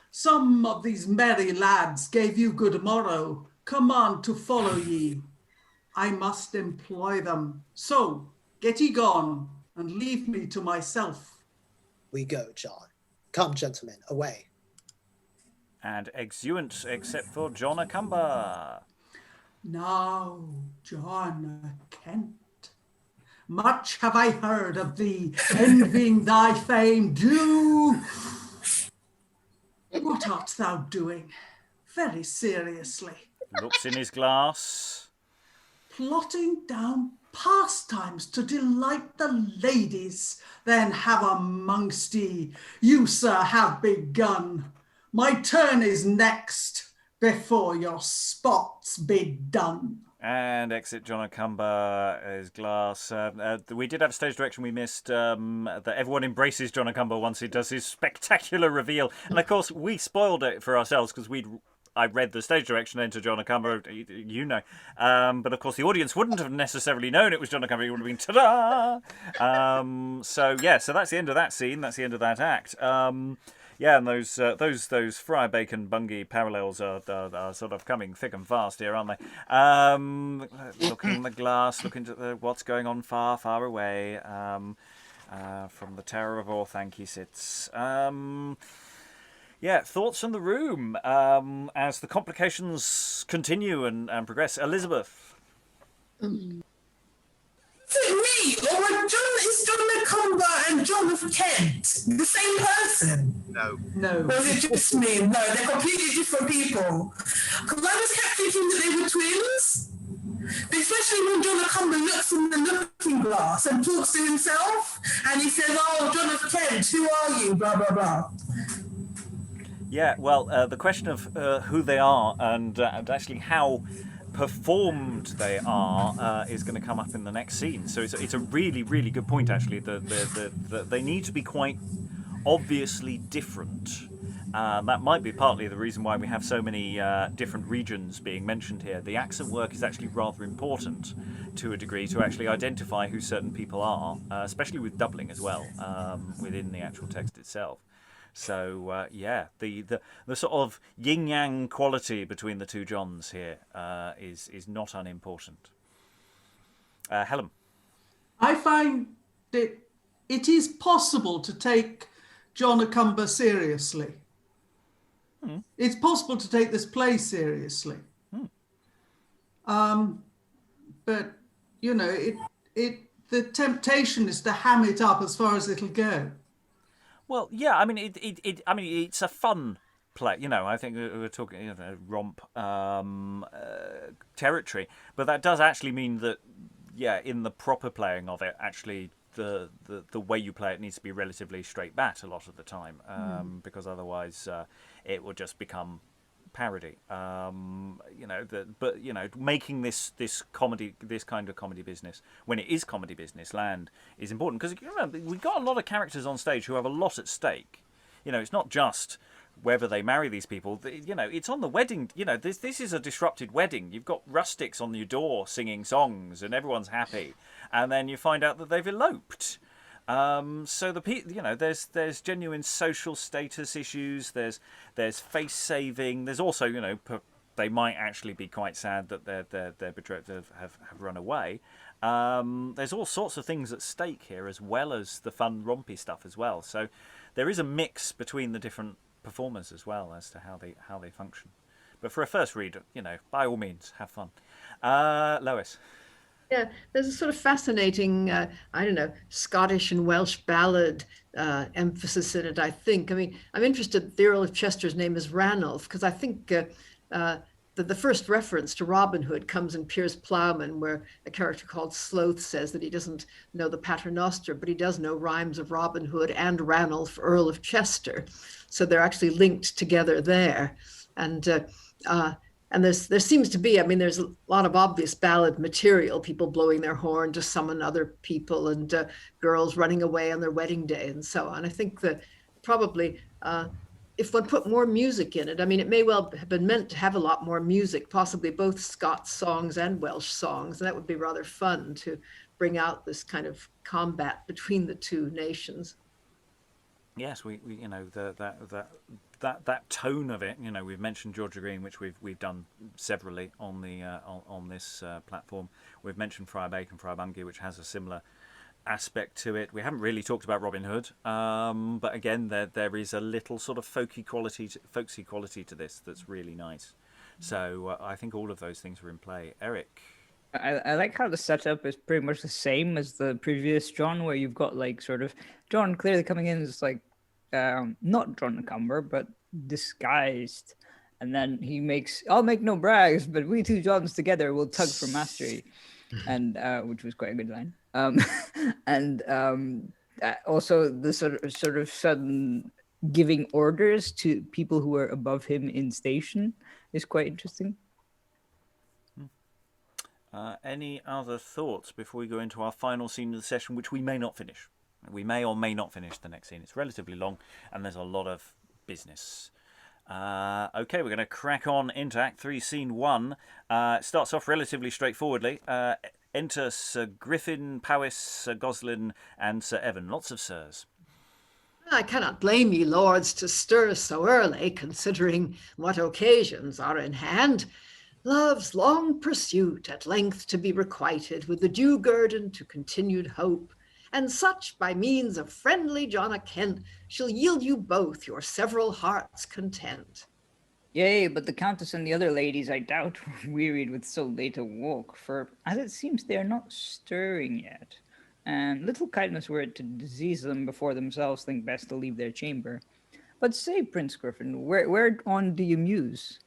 some of these merry lads gave you good morrow. Command to follow ye. I must employ them. So, get ye gone, and leave me to myself. We go, John. Come, gentlemen, away. And exeunt, except for John a Cumber. Now, John Kent, much have I heard of thee, envying thy fame. What art thou doing? Very seriously. Looks in his glass. Plotting down pastimes to delight the ladies, then have amongst ye. You, sir, have begun. My turn is next, before your spots be done. And exit John Cumber, his glass. We did have stage direction we missed, that everyone embraces John Cumber once he does his spectacular reveal. And of course, we spoiled it for ourselves because I read the stage direction into John Cumber, you know. But of course, the audience wouldn't have necessarily known it was John Cumber. It would have been ta-da! So that's the end of that scene. That's the end of that act. And those Friar Bacon Bungay parallels are sort of coming thick and fast here, aren't they? Looking in the glass, looking to what's going on far, far away. From the Tower of Orthanc he sits. Yeah, thoughts from the room as the complications continue and progress. Elizabeth. Is it me, or is John of Cumber and John of Kent the same person? No. Or is it just me? No, they're completely different people. Because I just kept thinking that they were twins. Especially when John of Cumber looks in the looking glass and talks to himself, and he says, "Oh, John of Kent, who are you?" Blah blah blah. Yeah, well, the question of who they are and actually how performed they are is going to come up in the next scene. So it's a really, really good point, actually. They need to be quite obviously different. That might be partly the reason why we have so many different regions being mentioned here. The accent work is actually rather important to a degree to actually identify who certain people are, especially with doubling as well within the actual text itself. So yeah, the sort of yin-yang quality between the two Johns here is not unimportant. Helen. I find that it is possible to take John of Cumber seriously. It's possible to take this play seriously. But you know, the temptation is to ham it up as far as it'll go. Well, yeah, I mean, it's a fun play. You know, I think we're talking romp territory, but that does actually mean that, yeah, in the proper playing of it, actually the way you play it needs to be relatively straight bat a lot of the time, because otherwise it will just become parody. Making this comedy, this kind of comedy business, when it is comedy business, land is important, because remember, we've got a lot of characters on stage who have a lot at stake. You know, it's not just whether they marry these people. You know, it's on the wedding. You know, this is a disrupted wedding. You've got rustics on your door singing songs, and everyone's happy, and then you find out that they've eloped. So there's genuine social status issues. There's face saving. There's also, they might actually be quite sad that their betrothed have run away. There's all sorts of things at stake here, as well as the fun rompy stuff as well. So there is a mix between the different performers as well as to how they function. But for a first read, by all means, have fun. Lois. Yeah, there's a sort of fascinating, Scottish and Welsh ballad emphasis in it, I think. I mean, I'm interested, the Earl of Chester's name is Ranulph, because I think the first reference to Robin Hood comes in Piers Plowman, where a character called Sloth says that he doesn't know the Paternoster, but he does know rhymes of Robin Hood and Ranulph, Earl of Chester. So they're actually linked together there. And there seems to be, there's a lot of obvious ballad material, people blowing their horn to summon other people, and girls running away on their wedding day and so on. I think that probably if one put more music in it, it may well have been meant to have a lot more music, possibly both Scots songs and Welsh songs. And that would be rather fun to bring out this kind of combat between the two nations. Yes, we that tone of it, we've mentioned Georgia Green, which we've done severally on the on this platform. We've mentioned Friar Bacon, Friar Bungay, which has a similar aspect to it. We haven't really talked about Robin Hood, but again, there is a little sort of folksy quality to this that's really nice. So I think all of those things were in play. Eric. I like how the setup is pretty much the same as the previous John, where you've got sort of John clearly coming in as not John of Cumber, but disguised, and then he makes, "I'll make no brags, but we two Johns together will tug for mastery," and which was quite a good line. Also the sort of sudden giving orders to people who are above him in station is quite interesting. Any other thoughts before we go into our final scene of the session, which we may not finish? We may or may not finish the next scene. It's relatively long, and there's a lot of business. Okay, we're going to crack on into Act 3, Scene 1. It starts off relatively straightforwardly. Enter Sir Griffin, Powis, Sir Gosselen, and Sir Evan. Lots of sirs. I cannot blame ye, lords, to stir so early, considering what occasions are in hand. Love's long pursuit at length to be requited, with the due guerdon to continued hope, and such by means of friendly John a Kent shall yield you both your several hearts' content. Yea, but the Countess and the other ladies I doubt were wearied with so late a walk, for as it seems they are not stirring yet, and little kindness were it to disease them before themselves think best to leave their chamber. But say, Prince Griffin, whereon do you muse?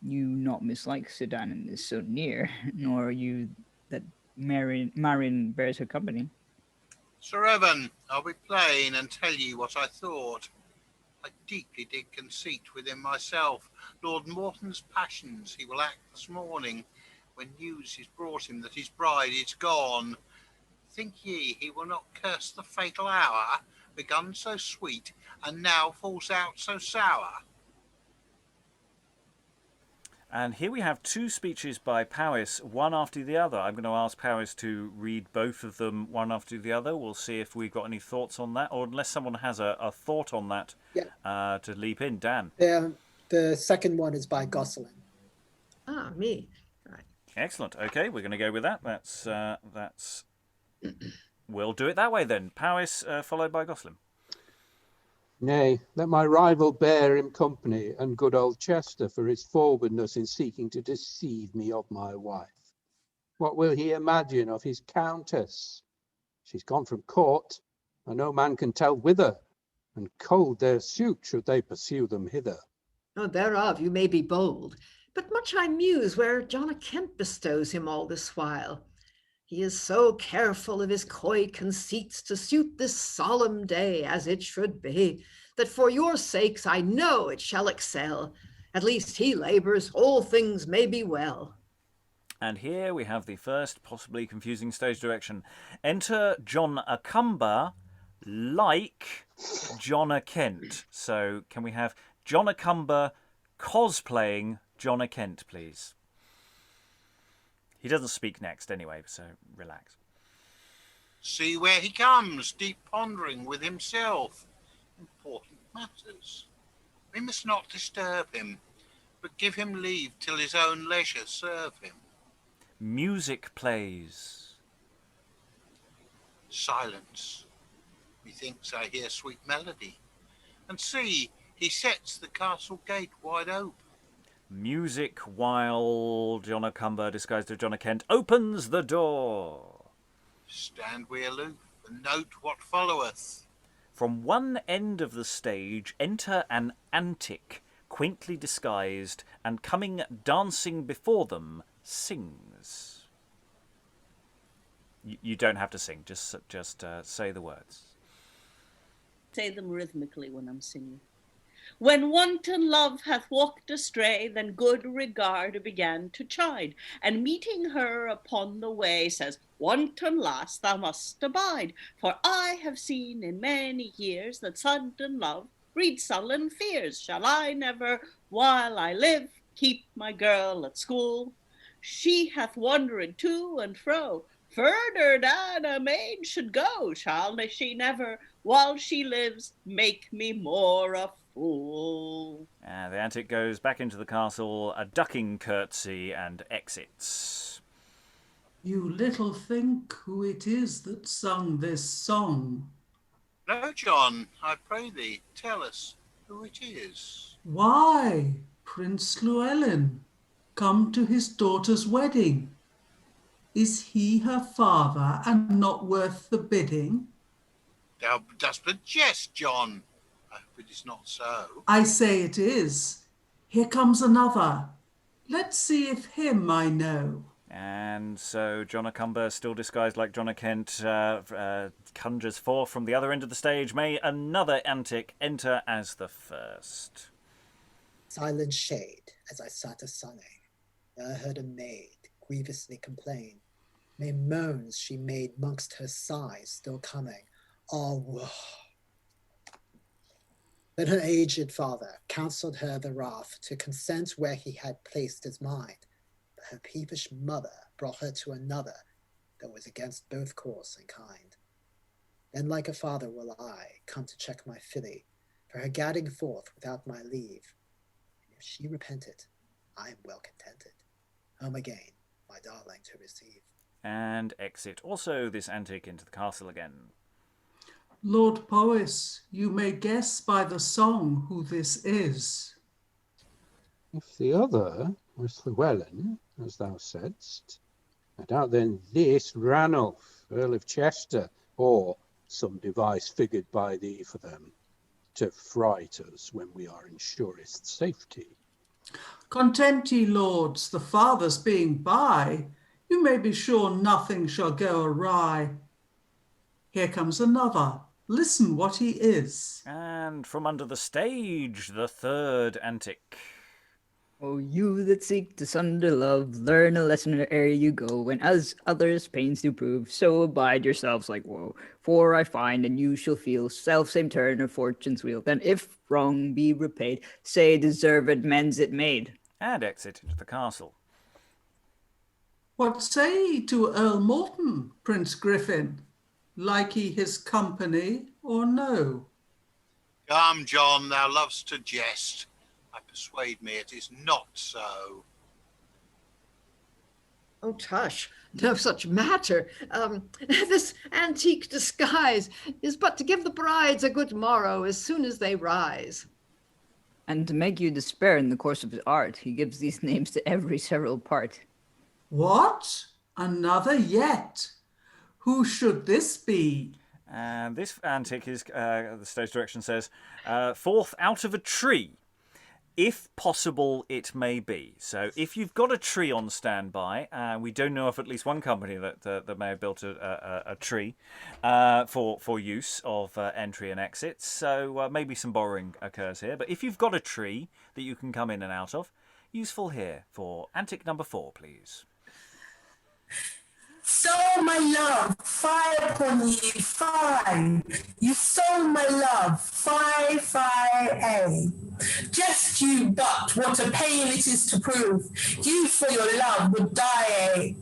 You not mislike Sydanen is so near, nor you that Marian bears her company. Sir Evan, I'll be plain and tell ye what I thought. I deeply did conceit within myself Lord Morton's passions he will act this morning, when news is brought him that his bride is gone. Think ye he will not curse the fatal hour, begun so sweet, and now falls out so sour? And here we have two speeches by Powis, one after the other. I'm going to ask Powis to read both of them one after the other. We'll see if we've got any thoughts on that, or unless someone has a thought on that to leap in. Dan. The second one is by Gosselen. Ah, me. Right. Excellent. Okay, we're going to go with that. That's. We'll do it that way then. Powis followed by Gosselen. Nay, let my rival bear him company, and good old Chester for his forwardness in seeking to deceive me of my wife. What will he imagine of his Countess? She's gone from court, and no man can tell whither, and cold their suit should they pursue them hither. Oh, thereof you may be bold, but much I muse where John a Kent bestows him all this while. He is so careful of his coy conceits to suit this solemn day as it should be, that for your sakes I know it shall excel. At least he labours, all things may be well. And here we have the first possibly confusing stage direction. Enter John a Cumber like John a Kent. So can we have John a Cumber cosplaying John a Kent, please? He doesn't speak next anyway, so relax. See where he comes, deep pondering with himself. Important matters. We must not disturb him, but give him leave till his own leisure serve him. Music plays. Silence. Methinks I hear sweet melody. And see, he sets the castle gate wide open. Music while John a Cumber, disguised as John a Kent, opens the door. Stand we aloof, and note what followeth. From one end of the stage enter an antic, quaintly disguised, and coming dancing before them, sings. You don't have to sing, just say the words. Say them rhythmically when I'm singing. When wanton love hath walked astray, then good regard began to chide, and meeting her upon the way, says, Wanton lass, thou must abide, for I have seen in many years that sudden love breeds sullen fears. Shall I never, while I live, keep my girl at school? She hath wandered to and fro, further than a maid should go. Shall she never, while she lives, make me more a fool? The antic goes back into the castle, a ducking curtsy, and exits. You little think who it is that sung this song. No, John, I pray thee, tell us who it is. Why, Prince Llwellyn, come to his daughter's wedding. Is he her father and not worth the bidding? Thou dost but jest, John. I hope it is not so. I say it is. Here comes another. Let's see if him I know. And so John a Cumber, still disguised like John a Kent, conjures forth from the other end of the stage. May another antic enter as the first. Silent shade as I sat a sunning. I heard a maid grievously complain. May moans she made mongst her sighs still coming. Ah, woe! Then her aged father counselled her the wrath to consent where he had placed his mind. But her peevish mother brought her to another that was against both course and kind. Then like a father will I come to check my filly for her gadding forth without my leave. And if she repented, I am well contented. Home again, my darling to receive. And exit also this antic into the castle again. Lord Powis, you may guess by the song who this is. If the other was Llwellyn, as thou saidst, I doubt then this Ranulph, Earl of Chester, or some device figured by thee for them, to fright us when we are in surest safety. Content ye, lords, the fathers being by, you may be sure nothing shall go awry. Here comes another. Listen what he is. And from under the stage, the third antic. Oh, you that seek to sunder love, learn a lesson ere you go, when as others pains do prove, so abide yourselves like woe. For I find, and you shall feel, self same turn of fortune's wheel. Then if wrong be repaid, say deserved mends it made. And exit into the castle. What say ye to Earl Morton, Prince Griffin? Like ye his company or no? Come, John, thou lovest to jest. I persuade me it is not so. Oh, tush, no such matter. This antique disguise is but to give the brides a good morrow as soon as they rise. And to make you despair in the course of his art, he gives these names to every several part. What? Another yet? Who should this be? And this antic is, the stage direction says, forth out of a tree. If possible, it may be. So if you've got a tree on standby, we do know of at least one company that may have built a tree for use of entry and exit. So maybe some borrowing occurs here. But if you've got a tree that you can come in and out of, useful here for antic number 4, please. So, my love, fie upon ye, fie. You so, my love, fie, fie, Just you but what a pain it is to prove. You for your love would die,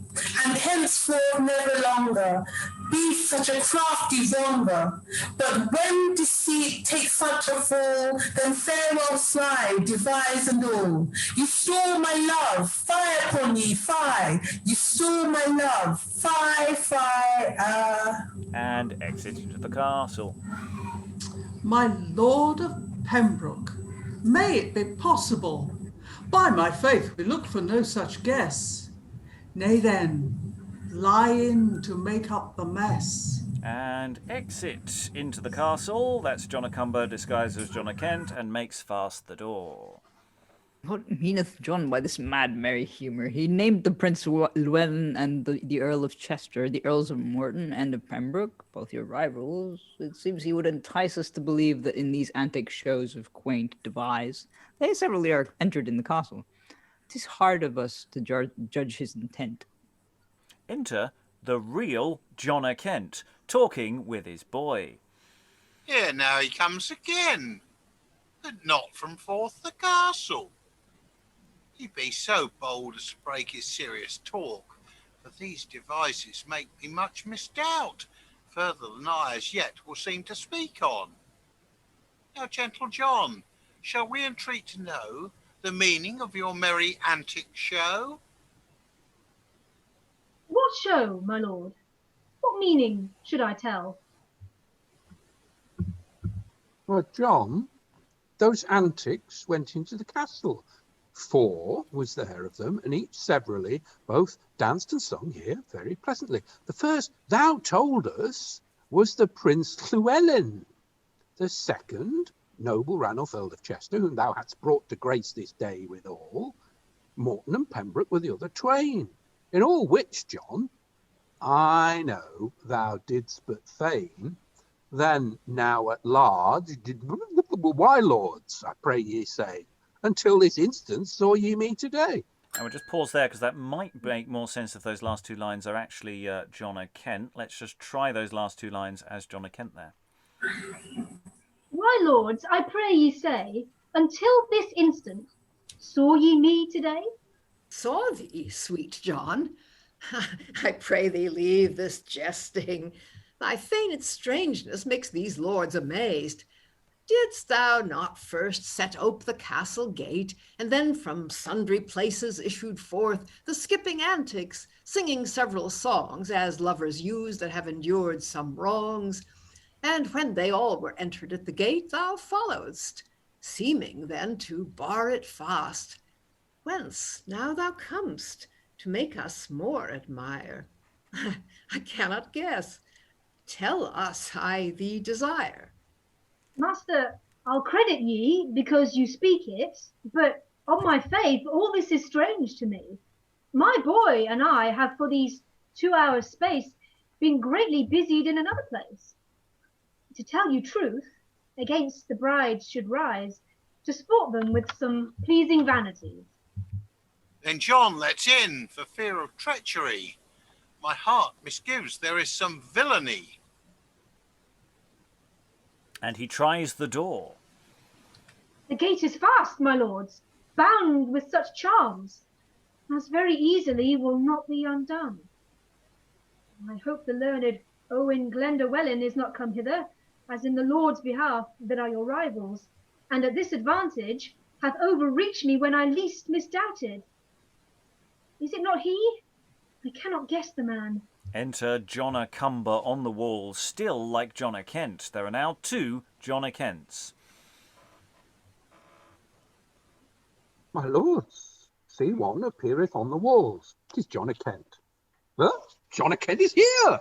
and henceforth never longer be such a crafty wronger. But when deceit takes such a fall, then farewell slide, devise and all. You stole my love, fie upon ye, fie. You stole my love, fie, fie, And exit into the castle. My Lord of Pembroke, may it be possible? By my faith, we look for no such guess. Nay then, lie in to make up the mess. And exit into the castle. That's John Cumber disguised as John Kent and makes fast the door. What meaneth John by this mad merry humour? He named the Prince Llwellyn and the Earl of Chester, the Earls of Morton and of Pembroke, both your rivals. It seems he would entice us to believe that in these antic shows of quaint devise, they severally are entered in the castle. 'Tis hard of us to judge his intent. Enter the real John Kent, talking with his boy. Here now he comes again, but not from forth the castle. He be so bold as to break his serious talk, for these devices make me much misdoubt, further than I as yet will seem to speak on. Now, gentle John, shall we entreat to know the meaning of your merry antic show? What show, my lord? What meaning should I tell? Well, John, those antics went into the castle. 4 was there of them, and each severally both danced and sung here very pleasantly. The first, thou told us, was the Prince Llwellyn. The second, noble Ranulph, Earl of Chester, whom thou hadst brought to grace this day withal. Morton and Pembroke were the other twain. In all which, John, I know thou didst but feign, then now at large did why, lords, I pray ye say, until this instant saw ye me today. And we'll just pause there because that might make more sense if those last 2 lines are actually John Kent. Let's just try those last 2 lines as John Kent there. Why, lords, I pray ye say, until this instant, saw ye me today? Saw thee, sweet John. I pray thee leave this jesting. Thy feigned strangeness makes these lords amazed. Didst thou not first set ope the castle gate, and then from sundry places issued forth the skipping antics, singing several songs, as lovers use that have endured some wrongs? And when they all were entered at the gate, thou followedst, seeming then to bar it fast. Whence now thou comest, to make us more admire? I cannot guess. Tell us, I thee desire. Master, I'll credit ye because you speak it, but on my faith, all this is strange to me. My boy and I have for these 2 hours' space been greatly busied in another place. To tell you truth, against the brides should rise, to sport them with some pleasing vanities. Then John lets in for fear of treachery. My heart misgives there is some villainy. And he tries the door. The gate is fast, my lords, bound with such charms, as very easily will not be undone. I hope the learned Owen Llwellyn is not come hither, as in the Lord's behalf that are your rivals, and at this advantage hath overreached me when I least misdoubted. Is it not he? I cannot guess the man. Enter John Cumber on the wall, still like John Kent. There are now 2 John Kents. My lords, see one appeareth on the walls. 'Tis John Kent. Well, John Kent is here.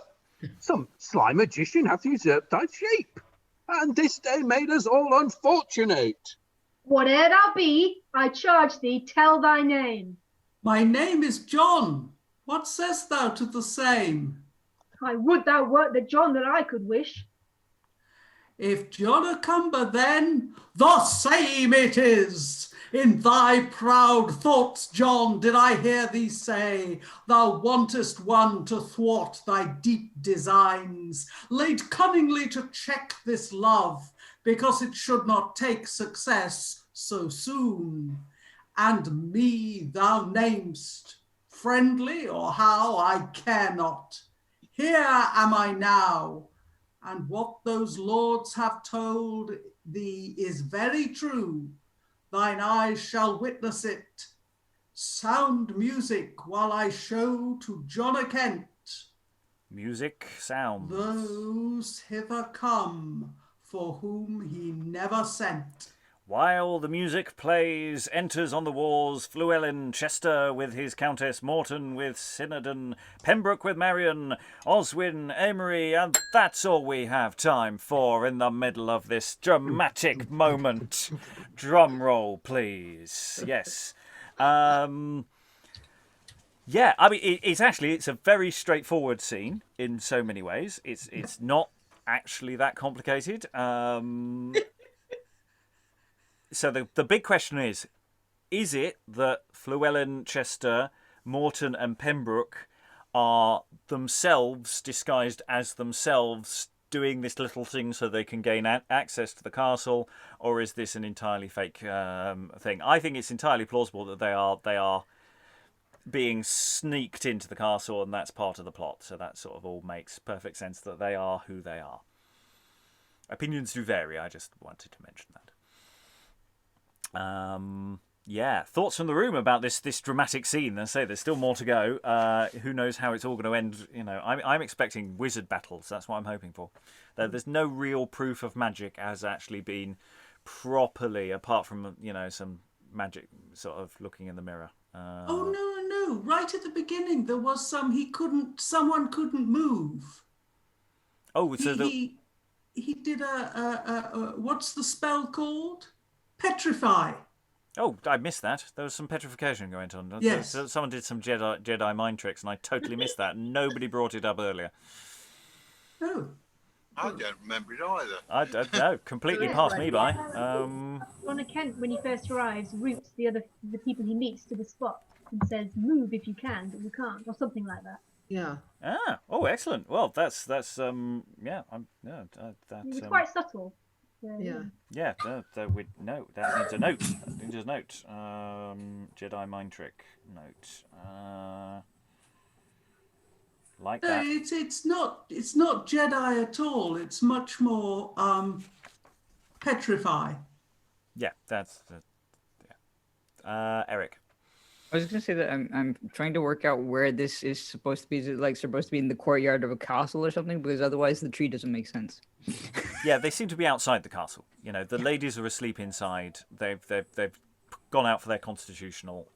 Some sly magician hath usurped thy shape, and this day made us all unfortunate. Whate'er thou be, I charge thee, tell thy name. My name is John. What sayest thou to the same? I would thou wert the John that I could wish. If John a Cumber, then the same it is. In thy proud thoughts, John, did I hear thee say, thou wantest one to thwart thy deep designs, laid cunningly to check this love, because it should not take success so soon. And me thou namest, friendly or how, I care not. Here am I now, and what those lords have told thee is very true. Thine eyes shall witness it. Sound music while I show to John a Kent. Music sounds. Those hither come, for whom he never sent. While the music plays, enters on the walls Llwellyn, Chester with his Countess, Morton with Sydanen, Pembroke with Marian, Oswen, Amery, and that's all we have time for in the middle of this dramatic moment. Drum roll, please. Yes. Yeah, I mean, it's a very straightforward scene in so many ways. It's not actually that complicated. So the big question is it that Llwellyn, Chester, Morton and Pembroke are themselves disguised as themselves doing this little thing so they can gain access to the castle, or is this an entirely fake thing? I think it's entirely plausible that they are being sneaked into the castle, and that's part of the plot. So that sort of all makes perfect sense that they are who they are. Opinions do vary. I just wanted to mention that. Yeah, thoughts from the room about this dramatic scene. I say there's still more to go. Who knows how it's all going to end? You know, I'm expecting wizard battles. That's what I'm hoping for. There's no real proof of magic has actually been properly, apart from some magic sort of looking in the mirror. Oh no! Right at the beginning, there was someone couldn't move. Oh, so he did a what's the spell called? Petrify. Oh, I missed that. There was some petrification going on. Yes. Someone did some Jedi mind tricks, and I totally missed that. Nobody brought it up earlier. Oh. I don't remember it either. I don't know. Completely passed me by. John Kent, when he first arrives, routes the people he meets to the spot and says, "Move if you can, but you can't," or something like that. Yeah. Ah. Oh, excellent. Well, that's yeah. It was quite subtle. Yeah. Yeah, that needs a note. That needs a note. Jedi mind trick note. Like that. It's not Jedi at all. It's much more petrify. Yeah, that's yeah. Eric. I was gonna say that I'm trying to work out where this is supposed to be. Is it like supposed to be in the courtyard of a castle or something? Because otherwise the tree doesn't make sense. Yeah, they seem to be outside the castle. You know, the ladies are asleep inside. They've gone out for their constitutional,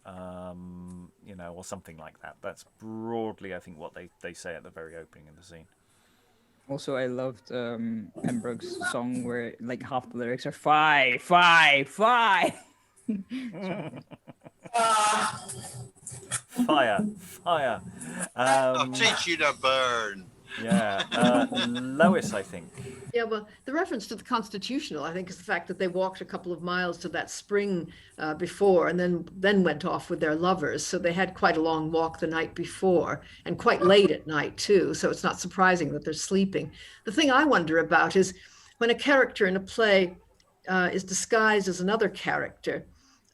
you know, or something like that. That's broadly, I think, what they say at the very opening of the scene. Also, I loved Pembroke's song where like half the lyrics are "Fie, fie, fie." Fire, fire. I'll teach you to burn. Yeah, Lois, I think. Yeah, well, the reference to the constitutional, I think, is the fact that they walked a couple of miles to that spring before and then went off with their lovers. So they had quite a long walk the night before and quite late at night, too. So it's not surprising that they're sleeping. The thing I wonder about is when a character in a play is disguised as another character,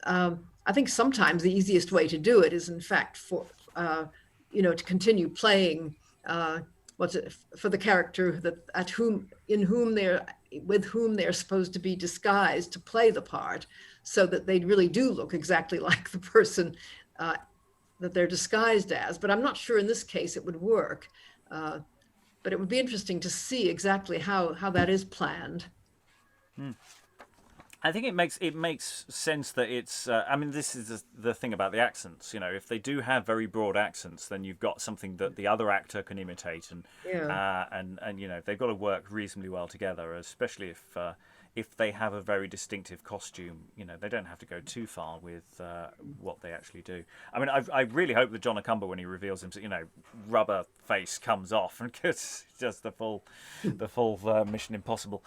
I think sometimes the easiest way to do it is, in fact, for, to continue playing for the character with whom they're supposed to be disguised to play the part, so that they really do look exactly like the person that they're disguised as. But I'm not sure in this case it would work. But it would be interesting to see exactly how that is planned. I think it makes sense that it's. I mean, this is the thing about the accents. You know, if they do have very broad accents, then you've got something that the other actor can imitate, and you know, they've got to work reasonably well together. Especially if they have a very distinctive costume. You know, they don't have to go too far with what they actually do. I mean, I really hope that John Cumber, when he reveals himself, you know, rubber face comes off and gets just the full Mission Impossible.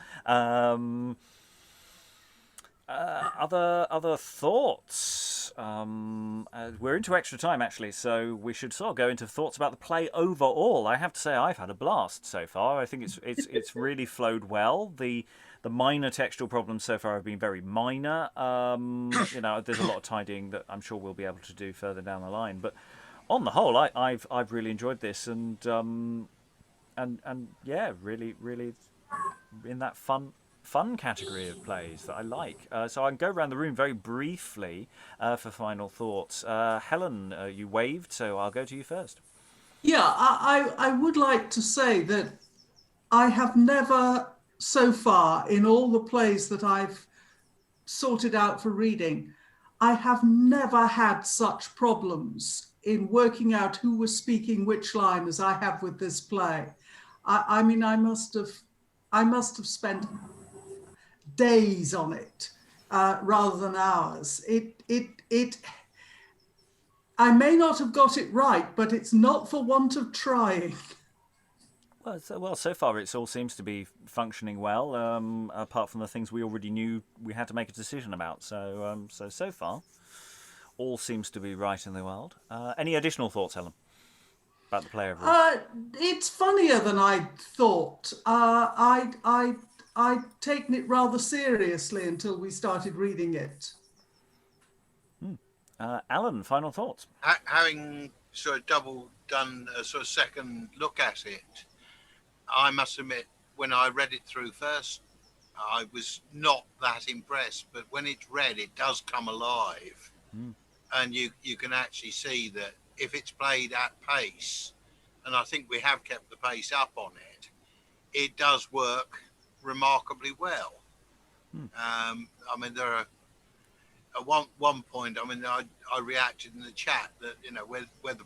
Other thoughts? We're into extra time, actually, so we should sort of go into thoughts about the play overall. I have to say I've had a blast so far. I think it's really flowed well. The minor textual problems so far have been very minor. You know, there's a lot of tidying that I'm sure we'll be able to do further down the line. But on the whole, I've really enjoyed this, and yeah, really in that fun category of plays that I like. So I can go around the room very briefly for final thoughts. Helen, you waved, so I'll go to you first. Yeah, I would like to say that I have never so far in all the plays that I've sorted out for reading, I have never had such problems in working out who was speaking which line as I have with this play. I mean, I must have spent days on it rather than hours. I may not have got it right, but it's not for want of trying. Well, so far it all seems to be functioning well, apart from the things we already knew we had to make a decision about. So far, all seems to be right in the world. Any additional thoughts, Helen, about the play overall? It's funnier than I thought. I'd taken it rather seriously until we started reading it. Alan, final thoughts? Having sort of done a sort of second look at it, I must admit, when I read it through first, I was not that impressed. But when it's read, it does come alive. And you can actually see that if it's played at pace, and I think we have kept the pace up on it, it does work remarkably well. I mean, there are at one point, I mean, I reacted in the chat that, you know, where the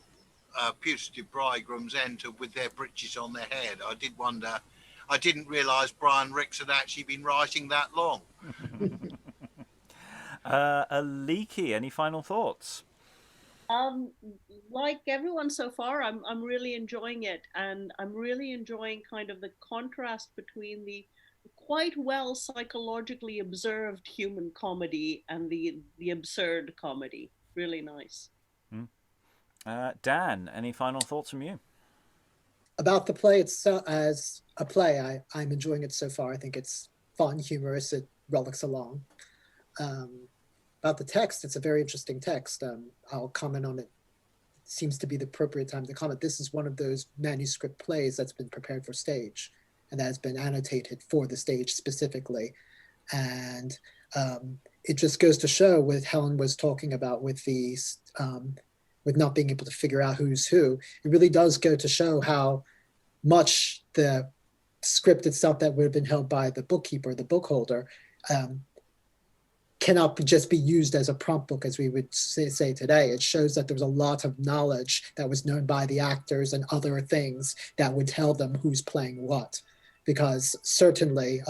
putative bridegrooms enter with their breeches on their head, I did wonder, I didn't realise Brian Ricks had actually been writing that long. Aliki, any final thoughts? Like everyone so far, I'm really enjoying it, and I'm really enjoying kind of the contrast between the quite well psychologically observed human comedy and the absurd comedy. Really nice. Dan, any final thoughts from you? About the play itself, as a play, I'm enjoying it so far. I think it's fun, humorous, it rollicks along. About the text, it's a very interesting text. I'll comment on it. Seems to be the appropriate time to comment. This is one of those manuscript plays that's been prepared for stage and that has been annotated for the stage specifically. And it just goes to show, with Helen was talking about with these, with not being able to figure out who's who, it really does go to show how much the script itself that would have been held by the bookkeeper, the bookholder, cannot just be used as a prompt book, as we would say today. It shows that there was a lot of knowledge that was known by the actors and other things that would tell them who's playing what. Because certainly,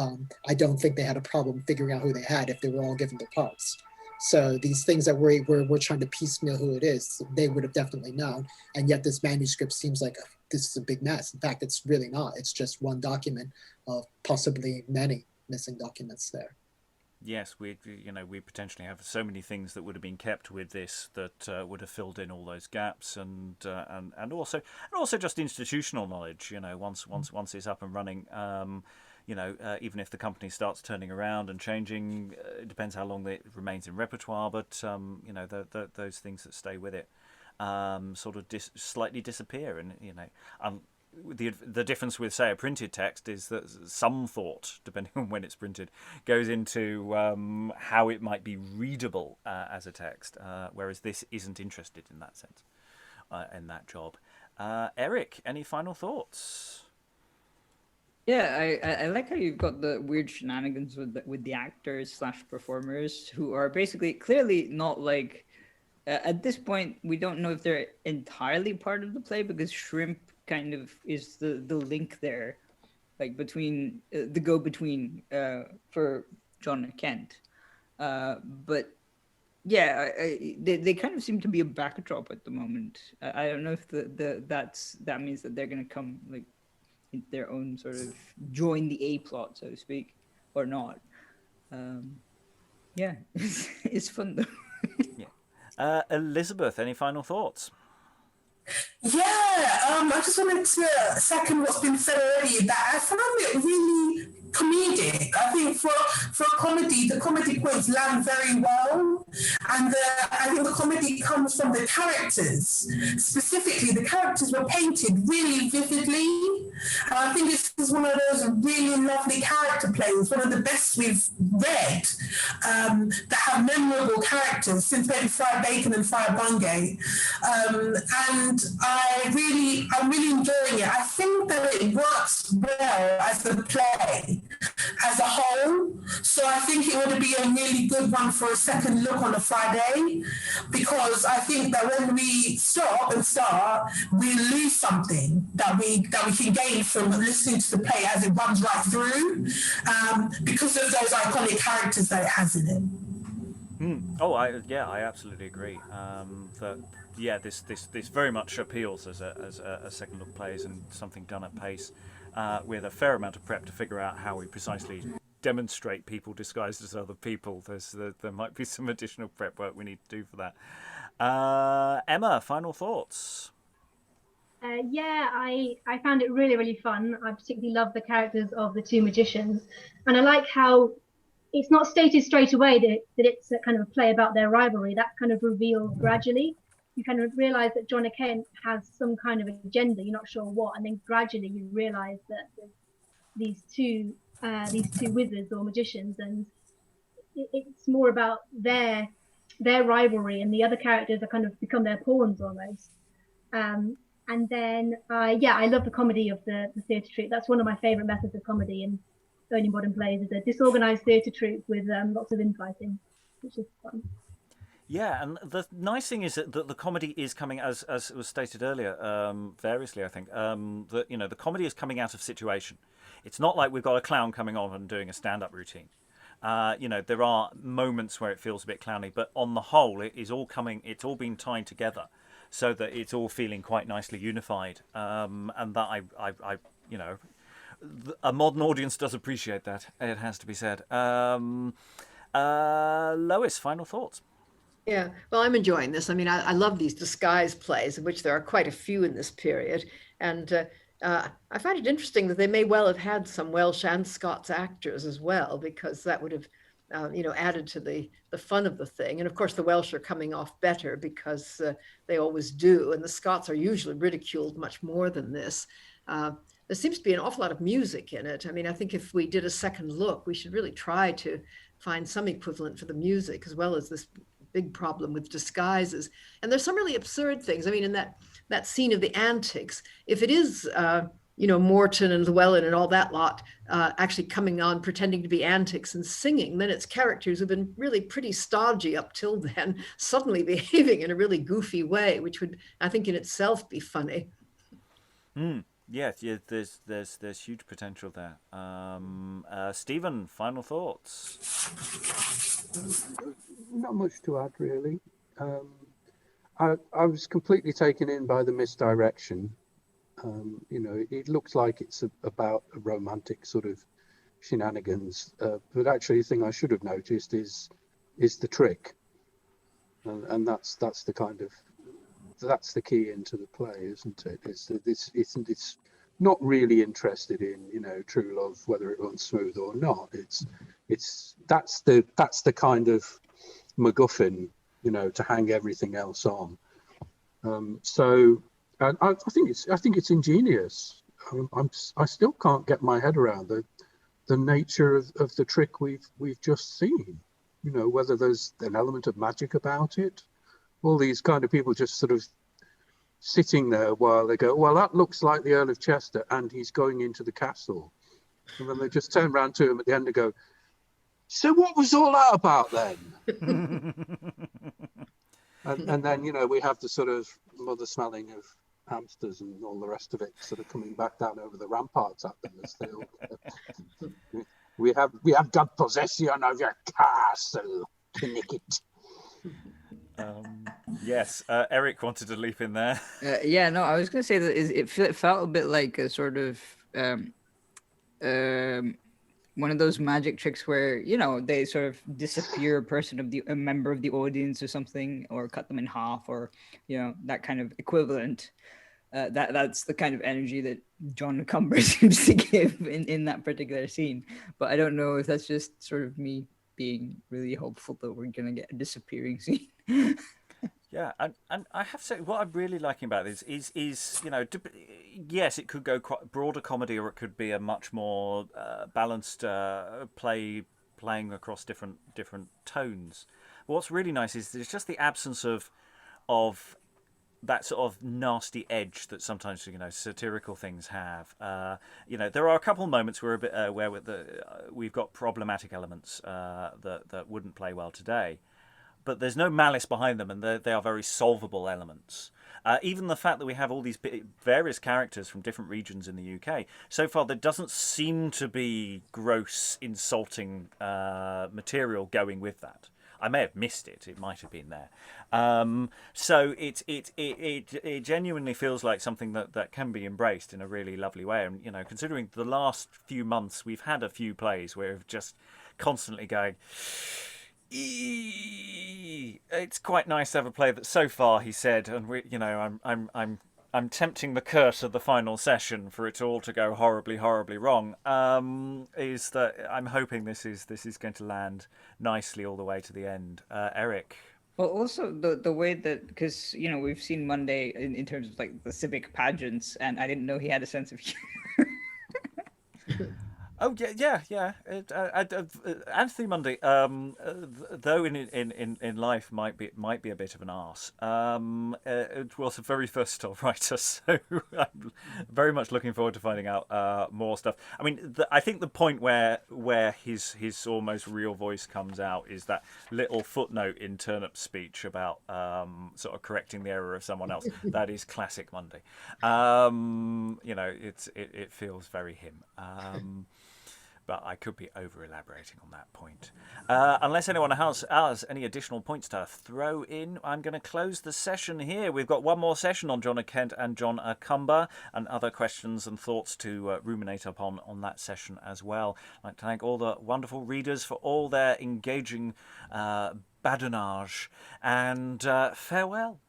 I don't think they had a problem figuring out who they had if they were all given their parts. So these things that we're trying to piecemeal who it is, they would have definitely known. And yet this manuscript seems like this is a big mess. In fact, it's really not. It's just one document of possibly many missing documents there. Yes, we potentially have so many things that would have been kept with this that would have filled in all those gaps, and also just institutional knowledge. Once it's up and running, even if the company starts turning around and changing, it depends how long it remains in repertoire. But those things that stay with it sort of slightly disappear, and the difference with, say, a printed text is that some thought, depending on when it's printed, goes into how it might be readable as a text, whereas this isn't interested in that sense, in that job. Eric, any final thoughts? Yeah, I like how you've got the weird shenanigans with the actors / performers who are basically clearly not like, at this point, we don't know if they're entirely part of the play, because Shrimp kind of is the link there, like between the go-between for John and Kent. But yeah, they kind of seem to be a backdrop at the moment. I don't know if that means that they're going to come like in their own sort of join the A plot, so to speak, or not. Yeah, it's fun though. Yeah. Elizabeth, any final thoughts? Yeah, I just wanted to second what's been said already, that I found it really comedic. I think for a comedy, the comedy points land very well, and I think the comedy comes from the characters. Specifically, the characters were painted really vividly, and I think this is one of those really lovely character plays, one of the best we've read, that have memorable characters since maybe Friar Bacon and Friar Bungay, and I'm really enjoying it. I think that it works well as a play as a whole, so I think it would be a really good one for a second look on a Friday, because I think that when we stop and start, we lose something that we can gain from listening to the play as it runs right through, because of those iconic characters that it has in it. I absolutely agree. This very much appeals as a second look plays, and something done at pace, with a fair amount of prep to figure out how we precisely demonstrate people disguised as other people. There might be some additional prep work we need to do for that. Emma, final thoughts? I found it really, really fun. I particularly love the characters of the two magicians, and I like how it's not stated straight away that it's a kind of a play about their rivalry. That's kind of revealed gradually. You kind of realise that John Kent has some kind of agenda. You're not sure what, and then gradually you realise that these two wizards or magicians, and it's more about their rivalry, and the other characters are kind of become their pawns almost. And then I love the comedy of the theatre troupe. That's one of my favourite methods of comedy in early modern plays, is a disorganised theatre troupe with lots of infighting, which is fun. Yeah, and the nice thing is that the comedy is coming, as was stated earlier, variously, I think, that the comedy is coming out of situation. It's not like we've got a clown coming on and doing a stand-up routine. There are moments where it feels a bit clowny, but on the whole, it's all being tied together, so that it's all feeling quite nicely unified. And that a modern audience does appreciate that. It has to be said. Lois, final thoughts? Yeah, well, I'm enjoying this. I mean, I love these disguise plays, of which there are quite a few in this period. And I find it interesting that they may well have had some Welsh and Scots actors as well, because that would have, added to the fun of the thing. And of course, the Welsh are coming off better because they always do. And the Scots are usually ridiculed much more than this. There seems to be an awful lot of music in it. I mean, I think if we did a second look, we should really try to find some equivalent for the music, as well as this big problem with disguises. And there's some really absurd things. I mean, in that scene of the antics, if it is, Morton and Llwellyn and all that lot actually coming on pretending to be antics and singing, then it's characters who've been really pretty stodgy up till then, suddenly behaving in a really goofy way, which would, I think, in itself be funny. Yes, yeah, there's huge potential there. Stephen, final thoughts? Not much to add, really. I was completely taken in by the misdirection. It looks like it's about a romantic sort of shenanigans, but actually the thing I should have noticed is the trick, and that's the key into the play, isn't it? It's not really interested in true love, whether it runs smooth or not. That's the kind of MacGuffin, to hang everything else on. And I think it's ingenious. I still can't get my head around the nature of the trick we've just seen. Whether there's an element of magic about it. All these kind of people just sort of sitting there while they go, well, that looks like the Earl of Chester, and he's going into the castle. And then they just turn around to him at the end and go, so what was all that about then? and then, we have the sort of mother smelling of hamsters and all the rest of it sort of coming back down over the ramparts at them as they all we have got possession of your castle, Knicket. Yes, Eric wanted to leap in there. I was going to say that it felt a bit like a sort of one of those magic tricks where they sort of disappear a member of the audience or something, or cut them in half, or that kind of equivalent. That's the kind of energy that John Cumber seems to give in that particular scene. But I don't know if that's just sort of me being really hopeful that we're gonna get a disappearing scene. Yeah, and I have to say, what I'm really liking about this is yes, it could go quite broader comedy, or it could be a much more balanced playing across different tones. But what's really nice is there's just the absence of that sort of nasty edge that sometimes satirical things have. There are a couple of moments where we've got problematic elements that wouldn't play well today. But there's no malice behind them, and they are very solvable elements. Even the fact that we have all these various characters from different regions in the UK, so far there doesn't seem to be gross, insulting material going with that. I may have missed it. It might have been there. So it genuinely feels like something that can be embraced in a really lovely way. And considering the last few months, we've had a few plays where we've just constantly going, it's quite nice to have a play that so far, he said, and I'm tempting the curse of the final session for it all to go horribly, horribly wrong. Is that I'm hoping this is going to land nicely all the way to the end. Eric. Well, also the way that, because we've seen Munday in terms of like the civic pageants, and I didn't know he had a sense of humor. Oh yeah. Anthony Munday, though in life might be a bit of an arse. It was a very versatile writer, so I'm very much looking forward to finding out more stuff. I mean, I think the point where his almost real voice comes out is that little footnote in Turnop's speech about sort of correcting the error of someone else. That is classic Munday. It feels very him. But I could be over-elaborating on that point. Unless anyone has any additional points to throw in, I'm going to close the session here. We've got one more session on John Kent and John Cumber, and other questions and thoughts to ruminate upon on that session as well. I'd like to thank all the wonderful readers for all their engaging badinage, and farewell.